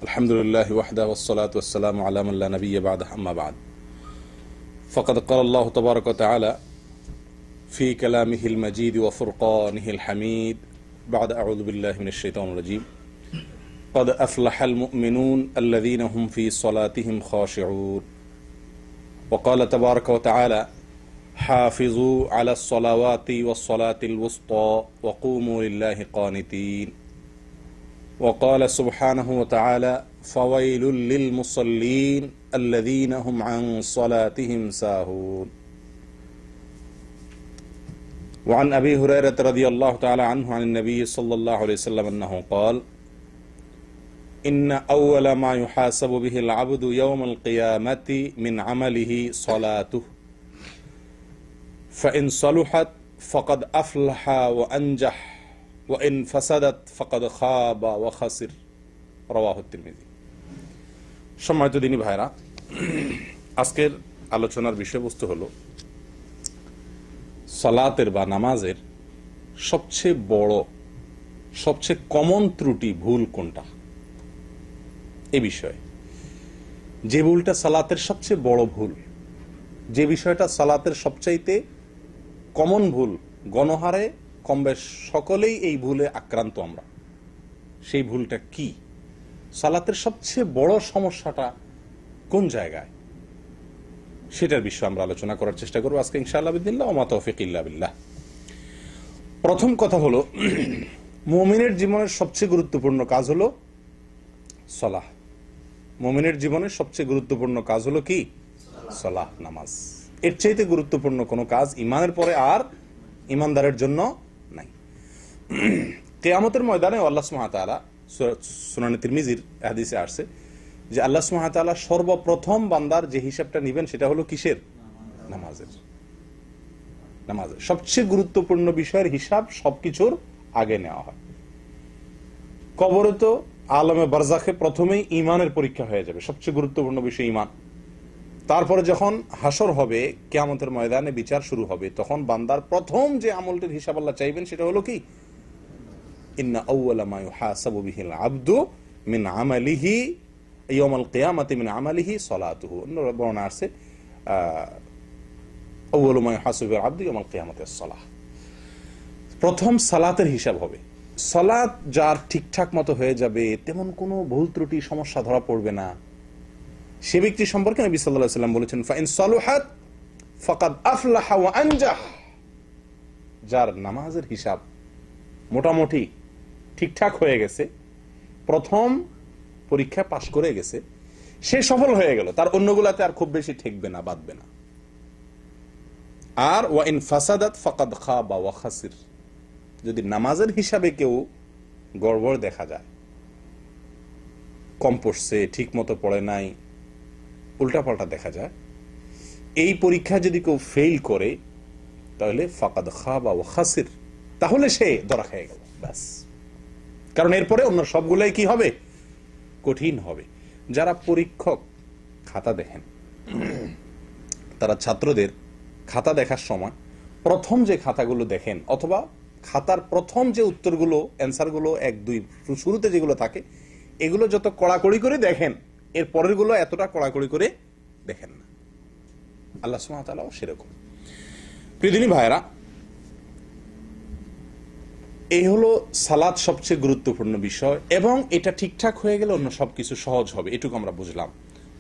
الحمد لله وحده والصلاة والسلام على من لا نبي بعده أما بعد فقد قال الله تبارك وتعالى في كلامه المجيد وفرقانه الحميد بعد أعوذ بالله من الشيطان الرجيم قد أفلح المؤمنون الذين هم في صلاتهم خاشعون وقال تبارك وتعالى حافظوا على الصلوات والصلاة الوسطى وقوموا لله قانتين وقال سبحانه وتعالى فويل للمصلين الذين هم عن صلاتهم ساهون وعن أبي هريرة رضي الله تعالى عنه عن النبي صلى الله عليه وسلم أنه قال إن أول ما يحاسب به العبد يوم القيامة من عمله صلاته فإن صلحت فقد أفلح وأنجح وإن فسدت فقد خاب وخسر رواه الترمذي। সম্মানিত দিনী ভাইরা, আজকের আলোচনার বিষয়বস্তু হলো সালাতের বা নামাজের সবচেয়ে বড়, সবচেয়ে কমন ত্রুটি ভুল কোনটা, এই বিষয়ে। যে ভুলটা সালাতের সবচেয়ে বড় ভুল, যে বিষয়টা সালাতের সবচাইতে কমন ভুল, গণহারে কমবেশ সকলেই এই ভুলে আক্রান্ত আমরা, সেই ভুলটা কি? সালাতের সবচেয়ে বড় সমস্যাটা কোন জায়গায়, সেটার বিষয়ে আমরা আলোচনা করার চেষ্টা করবো আজকে ইনশাআল্লাহ বিদিল্লাহ ওয়া মা তৌফিক ইল্লা বিল্লাহ। প্রথম কথা হলো, মুমিনের জীবনের সবচেয়ে গুরুত্বপূর্ণ কাজ হলো সালাহ। মুমিনের জীবনের সবচেয়ে গুরুত্বপূর্ণ কাজ হলো কি? সালাহ, নামাজ। এর চাইতে গুরুত্বপূর্ণ কোনো কাজ ইমানের পরে আর ইমানদারের জন্য নাই। কিয়ামতের ময়দানে আল্লাহ সুবহানাহু ওয়া তাআলা, সুনানে তিরমিজির হাদিসে আসছে যে আল্লাহ সুবহানাহু ওয়া তাআলা সর্বপ্রথম বান্দার যে হিসাবটা নেবেন সেটা হলো কিসের? নামাজের। নামাজের সবচেয়ে গুরুত্বপূর্ণ বিষয়ের হিসাব সবকিছুর আগে নেওয়া হয়। কবরে তো আলমে বারজাখে প্রথমেই ইমানের পরীক্ষা হয়ে যাবে, সবচেয়ে গুরুত্বপূর্ণ বিষয় ইমান। তারপরে যখন হাসর হবে, কিয়ামতের ময়দানে বিচার শুরু হবে, তখন বান্দার প্রথম যে আমলটির হিসাব আল্লাহ চাইবেন সেটা হলো কি? ইন্না আউওয়ালা মা ইউহাসাবু বিহিল আবদু মিন আমালিহি ইয়াউমাল কিয়ামাতি মিন আমালিহি সালাতুহু। অন্য বর্ণনা আছে আউওয়ালু মা ইউহাসাবু বিল আবদু ইয়াউমাল কিয়ামাতি আস-সালাহ। প্রথম সালাতের হিসাব হবে। সালাত যার ঠিকঠাক মতো হয়ে যাবে, তেমন কোনো ভুল ত্রুটি সমস্যা ধরা পড়বে না, সে ব্যক্তি সম্পর্কে নবী সাল্লাল্লাহু আলাইহি ওয়াসাল্লাম বলেছেন ফাইন সালুহাত ফাকাদ আফলাহা ওয়া আনজাহ। যার নামাজের হিসাব মোটামুটি ঠিকঠাক হয়ে গেছে, প্রথম পরীক্ষা পাশ করে গেছে, সে সফল হয়ে গেল, তার অন্যগুলাতে আর খুব বেশি ঠেকবে না, বাঁধবে না। আর ওয়া ইন ফাসাদাত ফাকাদ খাবা ওয়া খাসির। যদি নামাজের হিসাবে কেউ গড়বড় দেখা যায়, কম পড়ছে, ঠিক মতো পড়ে নাই, উল্টাপাল্টা দেখা যায়, এই পরীক্ষা যদি কেউ ফেল করে তাহলে ফাকাদ খাবা ওয়া খাসির, তাহলে সে ধরা খেয়ে গেল, ব্যাস। কারণ এরপরে অন্য সবগুলাই কি হবে? কঠিন হবে। যারা পরীক্ষক খাতা দেখেন, তারা ছাত্রদের খাতা দেখার সময় প্রথম যে খাতাগুলো দেখেন, অথবা খাতার প্রথম যে উত্তরগুলো, অ্যান্সারগুলো 1, 2 শুরুতে যেগুলো থাকে, এগুলো যত কড়াকড়ি করে দেখেন, এর পরের গুলো এতটা কড়াকড়ি করে দেখেন না। আল্লাহ সুবহানাহু ওয়া তাআলাও সেরকম। প্রিয় দিনী ভাইরা, এই হলো সালাত সবচেয়ে গুরুত্বপূর্ণ বিষয়, এবং এটা ঠিকঠাক হয়ে গেলে অন্য সবকিছু সহজ হবে, এটুকু আমরা বুঝলাম।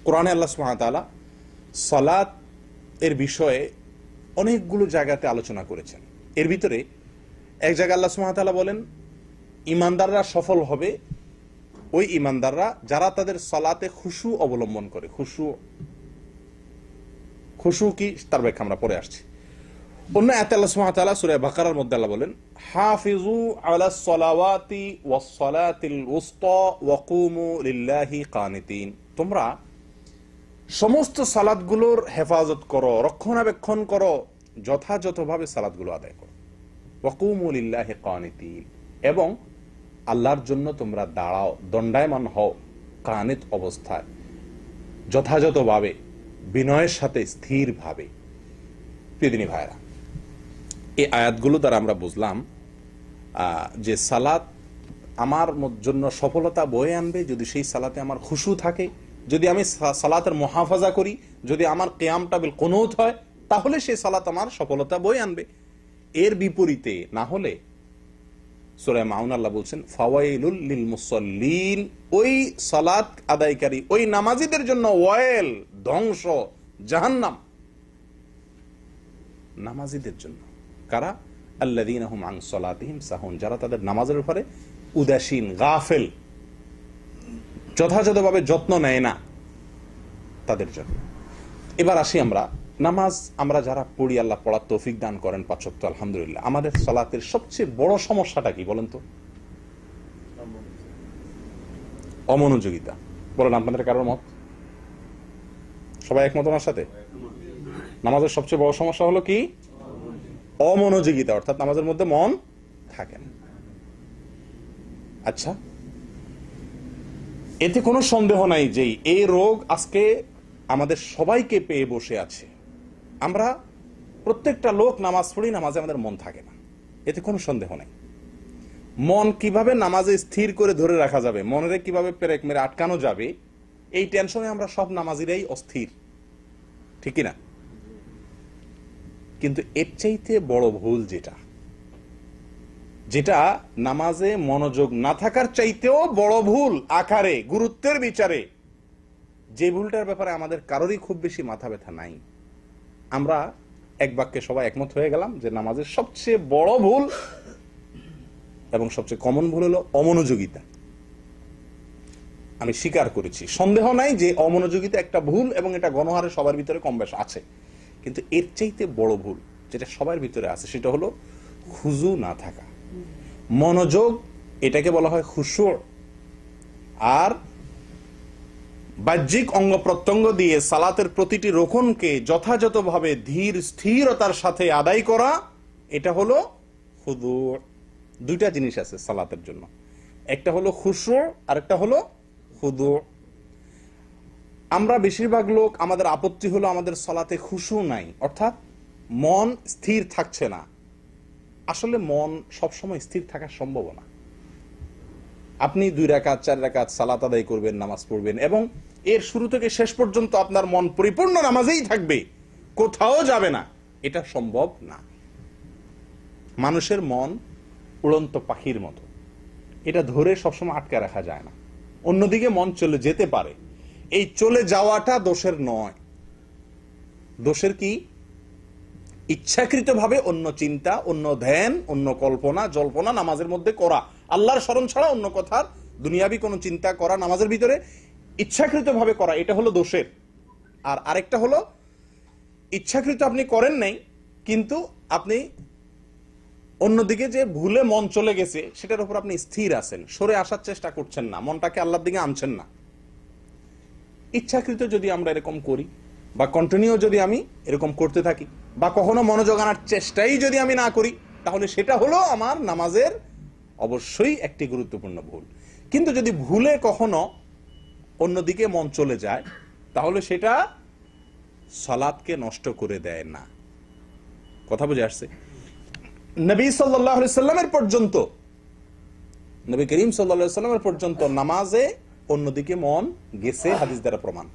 কোরআনে আল্লাহ সুবহানাহু ওয়া তাআলা সালাত এর বিষয়ে অনেকগুলো জায়গাতে আলোচনা করেছেন। এর ভিতরে এক জায়গায় আল্লাহ সুবহানাহু ওয়া তাআলা বলেন, ইমানদাররা সফল হবে ওই ইমানদাররা যারা তাদের সালাতে খুশু অবলম্বন করে। খুশু কি, তার ব্যাখ্যা আমরা পরে আসছি। অন্য আয়াতে আল্লাহ সুবহানাহু ওয়া তাআলা সূরা বাকারার মধ্যে আল্লাহ বলেন হাফিজু আলাস সালাওয়াতি ওয়াস সালাতিল উসতা ওয়া কুমু লিল্লাহি কানিতিন। তোমরা সমস্ত সালাতগুলোর হেফাজত করো, রক্ষণাবেক্ষণ করো, যথাযথভাবে সালাতগুলো আদায় করো। ওয়া কুমু লিল্লাহি কানিতিন, এবং আল্লাহর জন্য তোমরা দাঁড়াও, দণ্ডায়মান হও, কানিত অবস্থায়, যথাযথভাবে, বিনয়ের সাথে, স্থিরভাবে। প্রিয় দিনী ভাইরা, এই আয়াতগুলো দ্বারা আমরা বুঝলাম যে সালাত আমার জন্য সফলতা বয়ে আনবে যদি সেই সালাতে আমার খুশু থাকে, যদি আমি সালাতের মুহাফাজা করি, যদি আমার কিয়ামটা বিল কুনুত হয়, তাহলে সেই সালাত আমার সফলতা বয়ে আনবে। এর বিপরীতে না হলে সূরা মাউন আল্লাহ বলছেন ফাওয়াইলুল লিল মুসাল্লিন, ওই সালাত আদায়কারী ওই নামাজীদের জন্য ওয়াইল, ধ্বংস, জাহান্নাম নামাজীদের জন্য। কারা? আল্লাযীনা হুম আন সালাতিহিম সাহুন, যারা তাদের নামাজের উপরে উদাসীন, গাফেল, যথাযথভাবে যত্ন নেয় না, তাদের জন্য। এবার আসি আমরা নামাজ আমরা যারা পড়ি, আল্লাহ পড়ার তৌফিক দান করেন 5 ওয়াক্ত আলহামদুলিল্লাহ। আমাদের সালাতের সবচেয়ে বড় সমস্যাটা কি বলেন তো? অমনোযোগিতা। বলেন আপনাদের কারোর মত? সবাই একমত আমার সাথে? নামাজের সবচেয়ে বড় সমস্যা হলো কি? অমনোযোগিতা, অর্থাৎ নামাজের মধ্যে মন থাকে না। আচ্ছা, এতে কোনো সন্দেহ নাই যে এই রোগ আজকে আমাদের সবাইকে পেয়ে বসে আছে। আমরা প্রত্যেকটা লোক নামাজ পড়ি, নামাজে আমাদের মন থাকে না, এতে কোনো সন্দেহ নাই। মন কিভাবে নামাজে স্থির করে ধরে রাখা যাবে, মনের কিভাবে পেরেক মেরে আটকানো যাবে, এই টেনশনে আমরা সব নামাজিরাই অস্থির, ঠিক না? কিন্তু এর চাইতে বড় ভুল যেটা নামাজে মনোযোগ না থাকার চাইতেও বড় ভুল আকারে, গুরুত্বের বিচারে, যে ভুলটার ব্যাপারে আমাদের কারোরই খুব বেশি মাথা ব্যথা নাই। আমরা এক বাক্যে সবাই একমত হয়ে গেলাম যে নামাজের সবচেয়ে বড় ভুল এবং সবচেয়ে কমন ভুল হলো অমনোযোগিতা। আমি স্বীকার করেছি, সন্দেহ নাই যে অমনোযোগিতা একটা ভুল এবং এটা গণহারে সবার ভিতরে কম বেশ আছে। কিন্তু এর চাইতে বড় ভুল যেটা সবার ভিতরে আছে সেটা হলো খুজু না থাকা, মনোযোগ। এটাকে বলা হয় খুশু। আর বাহ্যিক অঙ্গ প্রত্যঙ্গ দিয়ে সালাতের প্রতিটি রোকনকে যথাযথভাবে ধীর স্থিরতার সাথে আদায় করা, এটা হলো খুদু। দুইটা জিনিস আছে সালাতের জন্য, একটা হলো খুশু আর একটা হলো খুদু। আমরা বেশিরভাগ লোক, আমাদের আপত্তি হলো আমাদের সালাতে খুশু নাই, অর্থাৎ মন স্থির থাকছে না। আসলে মন সবসময় স্থির থাকা সম্ভব না। আপনি 2 রাকাত 4 রাকাত সালাত আদায় করবেন, নামাজ পড়বেন এবং এর শুরু থেকে শেষ পর্যন্ত আপনার মন পরিপূর্ণ নামাজেই থাকবে, কোথাও যাবে না, এটা সম্ভব না। মানুষের মন উড়ন্ত পাখির মতো, এটা ধরে সবসময় আটকে রাখা যায় না। অন্যদিকে মন চলে যেতে পারে, এই চলে যাওয়াটা দোষের নয়। দোষের কি? ইচ্ছাকৃতভাবে অন্য চিন্তা, অন্য ধ্যান, অন্য কল্পনা জল্পনা নামাজের মধ্যে করা, আল্লাহর স্মরণ ছাড়া অন্য কথার দুনিয়াবি কোনো চিন্তা করা নামাজের ভিতরে ইচ্ছাকৃতভাবে করা, এটা হলো দোষের। আর আরেকটা হলো ইচ্ছাকৃত আপনি করেন নাই, কিন্তু আপনি অন্যদিকে যে ভুলে মন চলে গেছে সেটার উপর আপনি স্থির আছেন, সরে আসার চেষ্টা করছেন না, মনটাকে আল্লাহর দিকে আনছেন না। ইচ্ছাকৃত যদি আমরা এরকম করি বা কন্টিনিউ যদি আমি এরকম করতে থাকি বা কখনো মনোযোগ আনার চেষ্টাই যদি আমি না করি, তাহলে সেটা হলো আমার নামাজের অবশ্যই একটি গুরুত্বপূর্ণ ভুল। কিন্তু যদি ভুলে কখনো অন্যদিকে মন চলে যায়, তাহলে সেটা সালাতকে নষ্ট করে দেয় না। কথা বুঝে আসছে? নবী সাল্লাল্লাহু আলাইহি সাল্লামের পর্যন্ত, নবী করিম সাল্লাল্লাহু আলাইহি সাল্লামের পর্যন্ত নামাজে অন্যদিকে মন গেছে, হাদিস দ্বারা প্রমাণ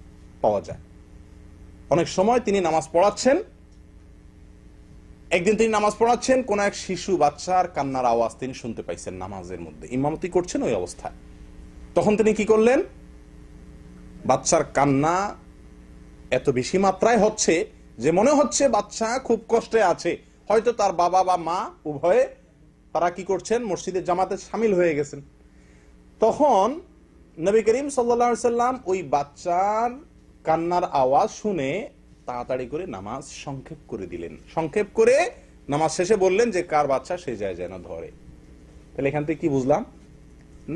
পাওয়া যায়। অনেক সময় তিনি নামাজ পড়াচ্ছেন, একদিন তিনি নামাজ পড়াচ্ছেন, কোন এক শিশু বাচ্চার কান্নার আওয়াজ তিনি শুনতে পাইছেন নামাজের মধ্যে, ইমামতি করছেন ওই অবস্থায়। তখন তিনি কি করলেন? বাচ্চার কান্না এত বেশি মাত্রায় হচ্ছে যে মনে হচ্ছে বাচ্চা খুব কষ্টে আছে, হয়তো তার বাবা বা মা উভয়ে তারা কি করছেন, মসজিদের জামাতে শামিল হয়ে গেছেন। তখন নবী করিম সাল্লাল্লাহু আলাইহি সাল্লাম ওই বাচ্চার কান্নার আওয়াজ শুনে তাড়াতাড়ি করে নামাজ সংক্ষেপ করে দিলেন। সংক্ষেপ করে নামাজ শেষে বললেন যে কার বাচ্চা সে যায় যেন ধরে। তাহলে এখান থেকে কি বুঝলাম?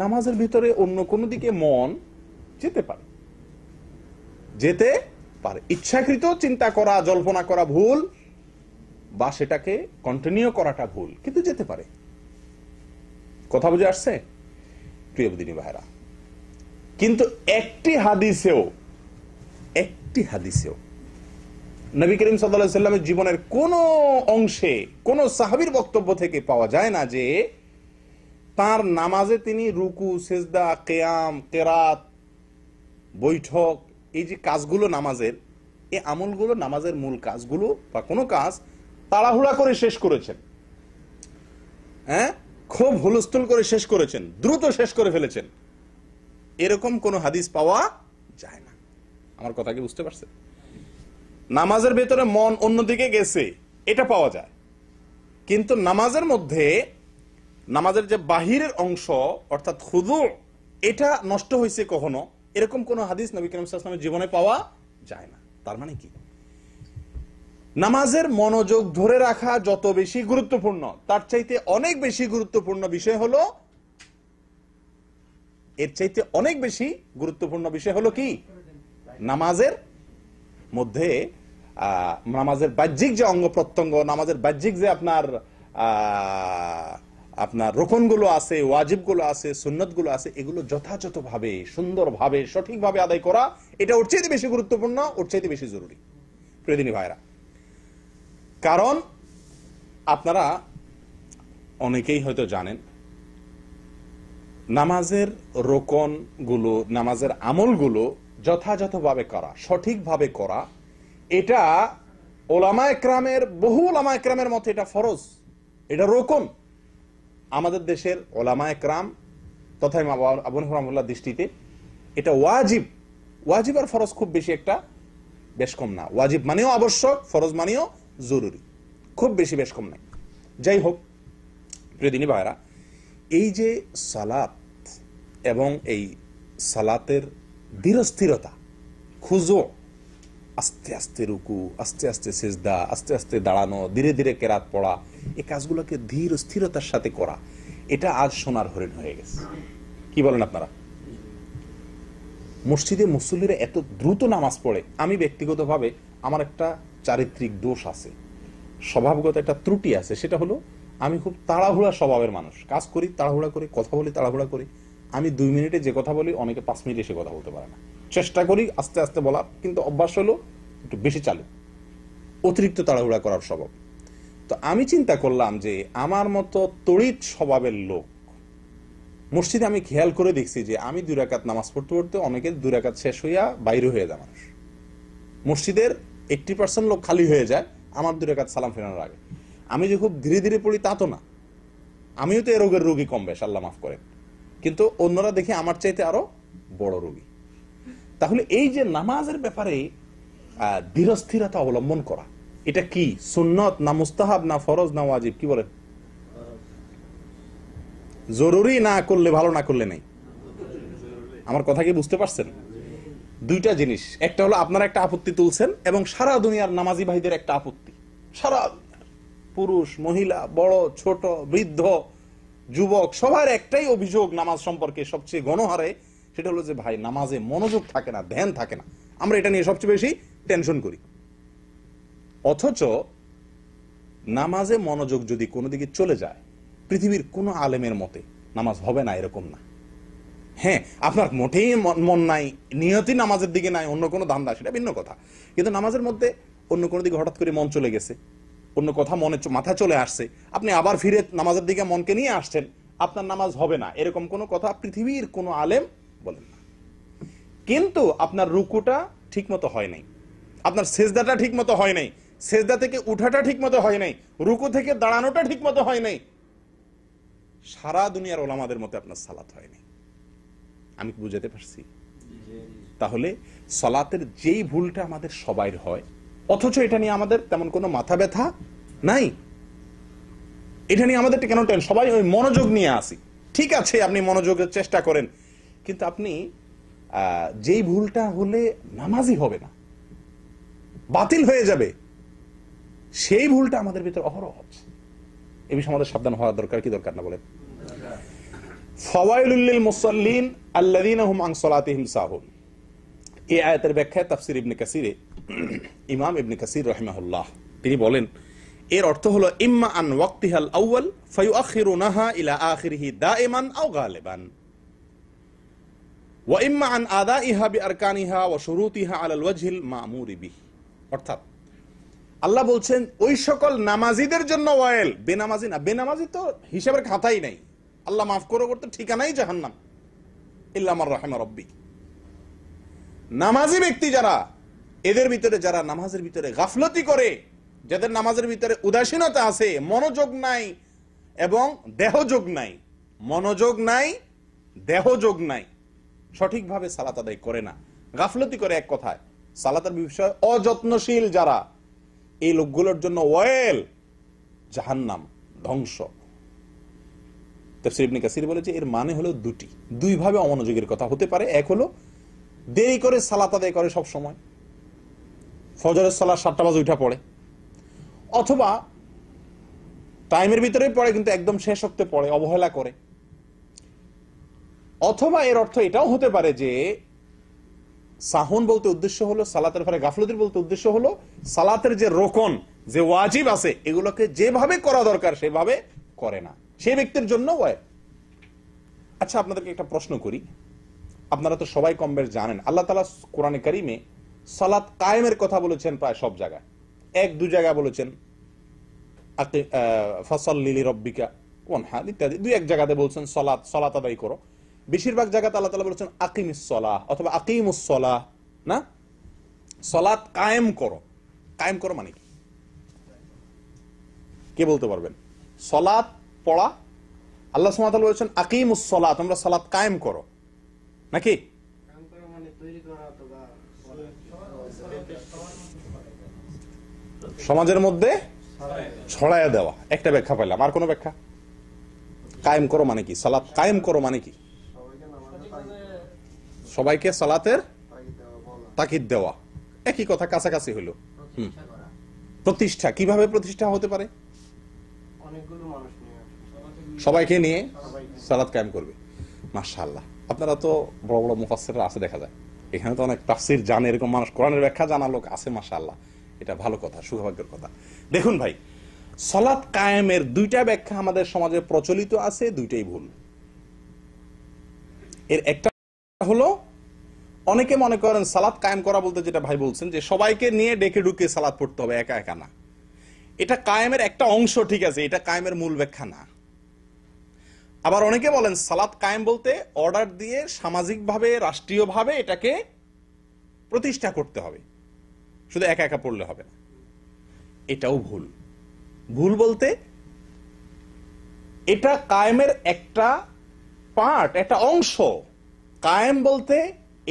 নামাজের ভিতরে অন্য কোনো দিকে মন যেতে পারে, যেতে পারে। ইচ্ছাকৃত চিন্তা করা, জল্পনা করা ভুল, বা সেটাকে কন্টিনিউ করাটা ভুল, কিন্তু যেতে পারে। কথা বুঝে আসছে প্রিয় দিনী ভাইরা? কিন্তু একটি হাদিসেও নবী করিম সাল্লাল্লাহু আলাইহি সাল্লামের জীবনের কোন অংশে কোন সাহাবীর বক্তব্য থেকে পাওয়া যায় না যে তার নামাজে তিনি রুকু, সেজদা, কেয়াম, কেরাত, বৈঠক, এই যে কাজগুলো নামাজের, এই আমলগুলো, নামাজের মূল কাজগুলো বা কোনো কাজ তাড়াহুড়া করে শেষ করেছেন, হ্যাঁ, খুব হুলস্থুল করে শেষ করেছেন, দ্রুত শেষ করে ফেলেছেন, এরকম কোন হাদিস পাওয়া যায় না। আমার কথা কি বুঝতে পারছেন? নামাজের ভেতরে মন অন্যদিকে গেছে এটা পাওয়া যায়, কিন্তু নামাজের মধ্যে নামাজের যে বাহিরের অংশ অর্থাৎ খুদু, এটা নষ্ট হয়েছে কখনো, এরকম কোন হাদিস নবী করিম সাল্লাল্লাহু আলাইহি ওয়াসাল্লামের জীবনে পাওয়া যায় না। তার মানে কি? নামাজের মনোযোগ ধরে রাখা যত বেশি গুরুত্বপূর্ণ, তার চাইতে অনেক বেশি গুরুত্বপূর্ণ বিষয় হলো, এর চাইতে অনেক বেশি গুরুত্বপূর্ণ বিষয় হলো কি? নামাজের মধ্যে নামাজের বাহ্যিক যে অঙ্গ প্রত্যঙ্গ, নামাজের বাহ্যিক যে আপনার রোকনগুলো আছে, ওয়াজিবগুলো আছে, সুন্নতগুলো আছে, এগুলো যথাযথভাবে, সুন্দরভাবে, সঠিকভাবে আদায় করা, এটা ওর চাইতে বেশি গুরুত্বপূর্ণ, ওর চাইতে বেশি জরুরি। প্রিয়দিনী ভাইরা, কারণ আপনারা অনেকেই হয়তো জানেন, নামাজের রোকনগুলো, নামাজের আমলগুলো যথাযথভাবে করা, সঠিকভাবে করা, এটা ওলামায়ে কেরামের, বহু ওলামায়ে কেরামের মতে এটা ফরজ, এটা রোকন। আমাদের দেশের ওলামায়ে কেরাম তথা আবু হানিফা রাহিমাহুল্লাহর দৃষ্টিতে এটা ওয়াজিব। ওয়াজিব আর ফরজ খুব বেশি একটা বেশ কম না। ওয়াজিব মানেও আবশ্যক, ফরজ মানেও জরুরি, খুব বেশি বেশ কম নাই। যাই হোক, প্রিয়দিনী ভাইরা, এই যে সালাত এবং এই সালাতের ধীরস্থিরতা, খুজু, আস্তে আস্তে রুকু, আস্তে আস্তে সিজদা, আস্তে আস্তে দাঁড়ানো, ধীরে ধীরে কেরাত পড়া, এই কাজগুলোকে ধীর স্থিরতার সাথে করা, এটা আজ সোনার হরিণ হয়ে গেছে। কি বলেন আপনারা? মসজিদে মুসল্লিরা এত দ্রুত নামাজ পড়ে। আমি ব্যক্তিগতভাবে আমার একটা চারিত্রিক দোষ আছে, স্বভাবগত একটা ত্রুটি আছে, সেটা হলো আমি খুব তাড়াহুড়া স্বভাবের মানুষ। কাজ করি তাড়াহুড়া করি, কথা বলি তাড়াহুড়া করি। আমি 2 মিনিটে যে কথা বলি, অনেকে 5 মিনিটে সে কথা বলতে পারে না। চেষ্টা করি আস্তে আস্তে বলার, কিন্তু অভ্যাস হলো একটু বেশি চালু, অতিরিক্ত তাড়াহুড়া করার স্বভাব। তো আমি চিন্তা করলাম যে আমার মতো তড়িৎ স্বভাবের লোক মসজিদে, আমি খেয়াল করে দেখছি যে আমি 2 রাকাত নামাজ পড়তে পড়তে অনেকের 2 রাকাত শেষ হইয়া বাইরে হয়ে যায় মানুষ। মসজিদের 80% লোক খালি হয়ে যায় আমার 2 রাকাত সালাম ফেরানোর আগে। আমি যে খুব ধীরে ধীরে পড়ি তা তো না, আমিও তো এ রোগের রোগী কম বেশ, আল্লাহ মাফ করেন, কিন্তু অন্যরা দেখি আমার চাইতে আরো বড় রোগী। তাহলে এই যে নামাজের ব্যাপারে ধীরস্থিরতা অবলম্বন করা, এটা কি সুন্নত না মুস্তাহাব না ফরজ না ওয়াজিব? কি বলেন? জরুরি না করলে ভালো, না করলে নেই? আমার কথা কি বুঝতে পারছেন? দুইটা জিনিস, একটা হলো আপনারা একটা আপত্তি তুলছেন এবং সারা দুনিয়ার নামাজি ভাইদের একটা আপত্তি, সারা পুরুষ মহিলা, বড় ছোট, বৃদ্ধ যুবক, সবার একটাই অভিযোগ নামাজ সম্পর্কে সবচেয়ে গণহারে, সেটা হলো যে ভাই নামাজে মনোযোগ থাকে না, ধ্যান থাকে না। আমরা এটা নিয়ে সবচেয়ে বেশি টেনশন করি। অথচ নামাজে মনোযোগ যদি কোনো দিকে চলে যায়, পৃথিবীর কোনো আলেমের মতে নামাজ হবে না এরকম না। হ্যাঁ, আপনার মোটেই মন নাই, নিয়তি নামাজের দিকে নাই, অন্য কোনো ধান্দা, সেটা ভিন্ন কথা। কিন্তু নামাজের মধ্যে অন্য কোনো দিকে হঠাৎ করে মন চলে গেছে, অন্য কথা মাথা চলে আসছে, আপনি আবার ফিরে নামাজের দিকে মনকে নিয়ে আসছেন, আপনার নামাজ হবে না এরকম কোনো কথা পৃথিবীর কোনো আলেম বলেন না। কিন্তু আপনার রুকুটা ঠিক মতো হয় নাই, আপনার সেজদাটা ঠিক মতো হয় নাই, সেজদা থেকে উঠাটা ঠিক মতো হয় নাই, রুকু থেকে দাঁড়ানোটা ঠিক মতো হয় নাই, সারা দুনিয়ার ওলামাদের মতে আপনার সালাত হয় নাই। আমি কি বুঝাতে পারছি? তাহলে সালাতের যেই ভুলটা আমাদের সবাইর হয়, অথচ এটা নিয়ে আমাদের তেমন কোনো মাথা ব্যথা নাই, এটা নিয়ে আমাদের কেন টেনশন? সবাই ওই মনোযোগ নিয়ে আসি, ঠিক আছে আপনি মনোযোগের চেষ্টা করেন, কিন্তু আপনি যেই ভুলটা হলে নামাজই হবে না, বাতিল হয়ে যাবে, সেই ভুলটা আমাদের ভিতরে অহরহ হচ্ছে। এ বিষয়ে আমাদের সাবধান হওয়া দরকার কি দরকার না বলেন? ফাওয়াইলুল লিল মুসাল্লিন আল্লাযীনা হুম আন সালাতিহিম সাহুন, এই আয়াতের ব্যাখ্যায় তাফসীর ইবনে কাসিরে ইমাম ইবনে কাসির রাহিমাহুল্লাহ তিনি বলেন, এর অর্থ হলো ইম্মা আন ওয়াক্তিহাল আউয়াল ফায়ুআখিরুনাহা ইলা আখিরিহি দাইমান আও গালিবান ওয়া ইম্মা আন আদাইহা বিআরকানিহা ওয়া শুরুতিহা আলাল ওয়াজহিল মা'মুরি বিহি। অর্থাৎ আল্লাহ বলছেন ওই সকল নামাজীদের জন্য ওয়াইল, বেনামাজি না। বেনামাজি তো হিসাবের খাতাই নাই, আল্লাহ মাফ করে করতে ঠিকানাই জাহান্নাম, ইল্লা মান রাহিমা রাব্বি। নামাজি ব্যক্তি যারা, এদের ভিতরে যারা নামাজের ভিতরে গাফলতি করে, যাদের নামাজের ভিতরে উদাসীনতা আছে, মনোযোগ নাই এবং দেহযোগ নাই, মনোযোগ নাই দেহযোগ নাই, সঠিকভাবে সালাত আদায় করে না, গাফলতি করে, এক কথায় সালাতের বিষয়ে অযত্নশীল যারা, এই লোকগুলোর জন্য ওয়েল, জাহান্নাম, ধ্বংস। তাফসীর ইবনে কাসির বলে যে এর মানে হলো দুই ভাবে অমনোযোগের কথা হতে পারে। এক হলো দেরি করে সালাত আদায় করে, সব সময় ফজরের সালাত 7টা বাজে উঠা পড়ে, অথবা টাইমের ভিতরেই পড়ে কিন্তু একদম শেষ হতে পড়ে, অবহেলা করে। অথবা এর অর্থ এটাও হতে পারে যে সাহুন বলতে উদ্দেশ্য হলো সালাতের পরে গাফলতির বলতে উদ্দেশ্য হলো সালাতের যে রোকন, যে ওয়াজিব আছে, এগুলোকে যেভাবে করা দরকার সেভাবে করে না, সেই ব্যক্তির জন্য ওয়াজিব। আচ্ছা, আপনাদেরকে একটা প্রশ্ন করি। আপনারা তো সবাই কম বেশ জানেন, আল্লাহ তাআলা কোরআনে কারিমে সালাত কায়েমের কথা বলেছেন প্রায় সব জায়গায়। এক দু জায়গায় বলেছেন ফাসাল্লি লিরাব্বিকা ওয়ানহার ইত্যাদি, দুই এক জায়গাতে বলছেন সালাত আদায় করো। বেশিরভাগ জায়গাতে আল্লাহ তাআলা বলেছেন আকিমিস সালাহ অথবা আকিমুস সালাহ, না, সালাত কায়েম করো। কায়েম করো মানে কি, কে বলতে পারবেন? সালাত পড়া, আল্লাহ সুবহানাহু ওয়া তাআলা বলেছেন আকিমুস সালাহ, তোমরা সালাত কায়েম করো, নাকি? সমাজের মধ্যে ছড়ায়া দেওয়া, একটা ব্যাখ্যা পাইলাম। আর কোন ব্যাখ্যা? কায়েম করো মানে কি? সালাত কায়েম করো মানে কি? সবাইকে সালাতের তাকিদ দেওয়া, একই কথা, কাছাকাছি হইল। প্রতিষ্ঠা, কিভাবে প্রতিষ্ঠা হতে পারে? সবাইকে নিয়ে সালাত কায়েম করবে। মাশাআল্লাহ, আপনারা তো বড় বড় মুফাসসিররা আছে দেখা যায়, এখানে তো অনেক তাফসীর জানে, এরকম মানুষ, কোরআনের ব্যাখ্যা জানা লোক আছে, মাশাআল্লাহ, এটা ভালো কথা, সৌভাগ্যের কথা। দেখুন ভাই, সালাত কায়েমের দুইটা ব্যাখ্যা আমাদের সমাজে প্রচলিত আছে, দুইটাই ভুল। এর একটা হলো, অনেকে মনে করেন সালাত কায়েম করা বলতে যেটা ভাই বলছেন যে সবাইকে নিয়ে ডেকে ডুকে সালাত পড়তে হবে, একা একা না। এটা কায়েমের একটা অংশ, ঠিক আছে, এটা কায়েমের মূল ব্যাখ্যা না। আবার অনেকে বলেন সালাত কায়েম বলতে অর্ডার দিয়ে সামাজিকভাবে, রাষ্ট্রীয়ভাবে এটাকে প্রতিষ্ঠা করতে হবে, শুধু একা একা পড়লে হবে না। এটাও ভুল। ভুল বলতে এটা কায়েমের একটা পার্ট, একটা অংশ। কায়েম বলতে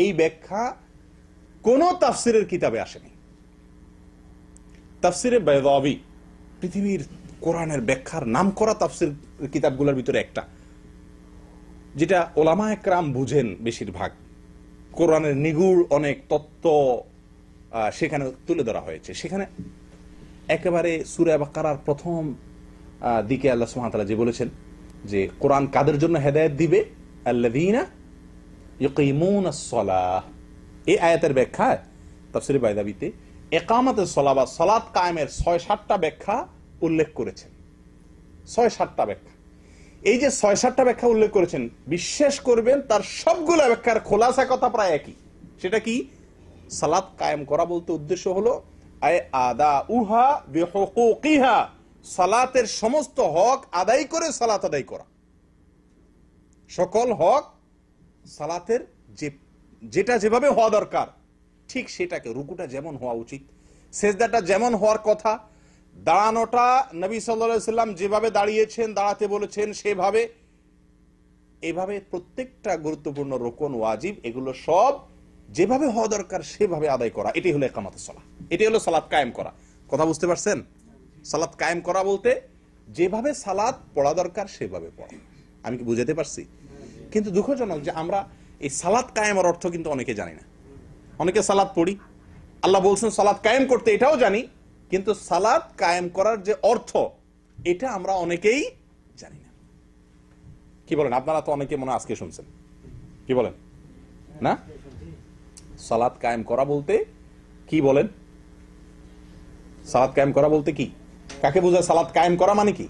এই ব্যাখ্যা কোন তাফসিরের কিতাবে আসেনি। তাফসিরে বাইদাবী পৃথিবীর কোরআনের ব্যাখ্যার নামকরা তাফসির কিতাবগুলোর ভিতরে একটা, যেটা ওলামায়ে কেরাম বুঝেন বেশিরভাগ, কোরআনের নিগুড় অনেক তত্ত্ব সেখানে তুলে ধরা হয়েছে। সেখানে একেবারে সূরা বাকারার প্রথম দিকে আল্লাহ সুবহানাহু ওয়া তাআলা যে বলেছেন যে কোরআন কাদের জন্য হেদায়েত দিবে, আল্লাযীনা ইয়ুকিমুনাস সালাহ, এই আয়াতের ব্যাখ্যায় তাফসীরে বাইদাবীতে ইকামাতুস সালাহ বা সালাত কায়েমের ৬-৭টা ব্যাখ্যা উল্লেখ করেছেন। ৬-৭টা ব্যাখ্যা। এই যে ৬-৭টা ব্যাখ্যা উল্লেখ করেছেন, বিশ্বাস করবেন তার সবগুলো ব্যাখ্যার খোলাসা কথা প্রায় একই। সেটা কি? সালাত কায়েম করা বলতে উদ্দেশ্য হলো আদাউহা বিহুকুকিহা, সালাতের সমস্ত হক আদায় করে সালাত আদায় করা। সকল হক সালাতের যেটা যেভাবে হওয়া দরকার ঠিক সেটাকে, রুকুটা যেমন হওয়া উচিত, সেজদাটা যেমন হওয়ার কথা, দাঁড়ানোটা নবী সাল্লাল্লাহু আলাইহি ওয়াসাল্লাম যেভাবে দাঁড়িয়েছেন, দাঁড়াতে বলেছেন সেভাবে, এভাবে প্রত্যেকটা গুরুত্বপূর্ণ রুকন, ওয়াজিব, এগুলো সব যেভাবে হওয়া দরকার সেভাবে আদায় করা, এটাই হলো ইকামাতুস সালাহ, এটাই হলো সালাত কায়েম করা। কথা বুঝতে পারছেন? সালাত কায়েম করা বলতে যেভাবে সালাত পড়া দরকার সেভাবে পড়া। আমি কি বুঝাতে পারছি? কিন্তু দুঃখজনক যে আমরা এই সালাত কায়েমের অর্থ কিন্তু অনেকে জানি না। অনেকে সালাত পড়ি, আল্লাহ বলছেন সালাত কায়েম করতে, এটাও জানি, কিন্তু সালাত কায়েম করার যে অর্থ এটা আমরা অনেকেই জানি না। কি বলেন? আপনারা তো অনেকে মনে আজকে শুনছেন, কি বলেন না? সালাত কায়েম করা বলতে কি বলেন? সালাত কায়েম করা বলতে কি, কাকে বোঝায়? সালাত কায়েম করা মানে কি?